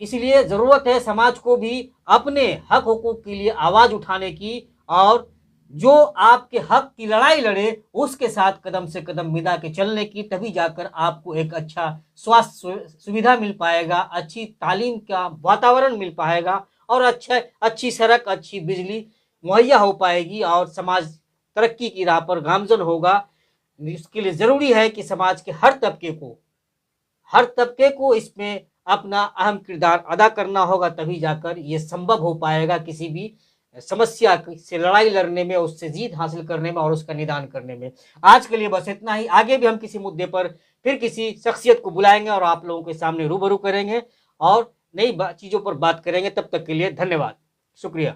इसलिए ज़रूरत है समाज को भी अपने हक हुकूक के लिए आवाज़ उठाने की, और जो आपके हक की लड़ाई लड़े उसके साथ कदम से कदम मिला के चलने की। तभी जाकर आपको एक अच्छा स्वास्थ्य सुविधा मिल पाएगा, अच्छी तालीम का वातावरण मिल पाएगा, और अच्छी सड़क, अच्छी बिजली मुहैया हो पाएगी, और समाज तरक्की की राह पर गामजन होगा। इसके लिए ज़रूरी है कि समाज के हर तबके को इसमें अपना अहम किरदार अदा करना होगा, तभी जाकर ये संभव हो पाएगा किसी भी समस्या से लड़ाई लड़ने में, उससे जीत हासिल करने में और उसका निदान करने में। आज के लिए बस इतना ही। आगे भी हम किसी मुद्दे पर फिर किसी शख्सियत को बुलाएंगे और आप लोगों के सामने रूबरू करेंगे और नई चीज़ों पर बात करेंगे। तब तक के लिए धन्यवाद, शुक्रिया।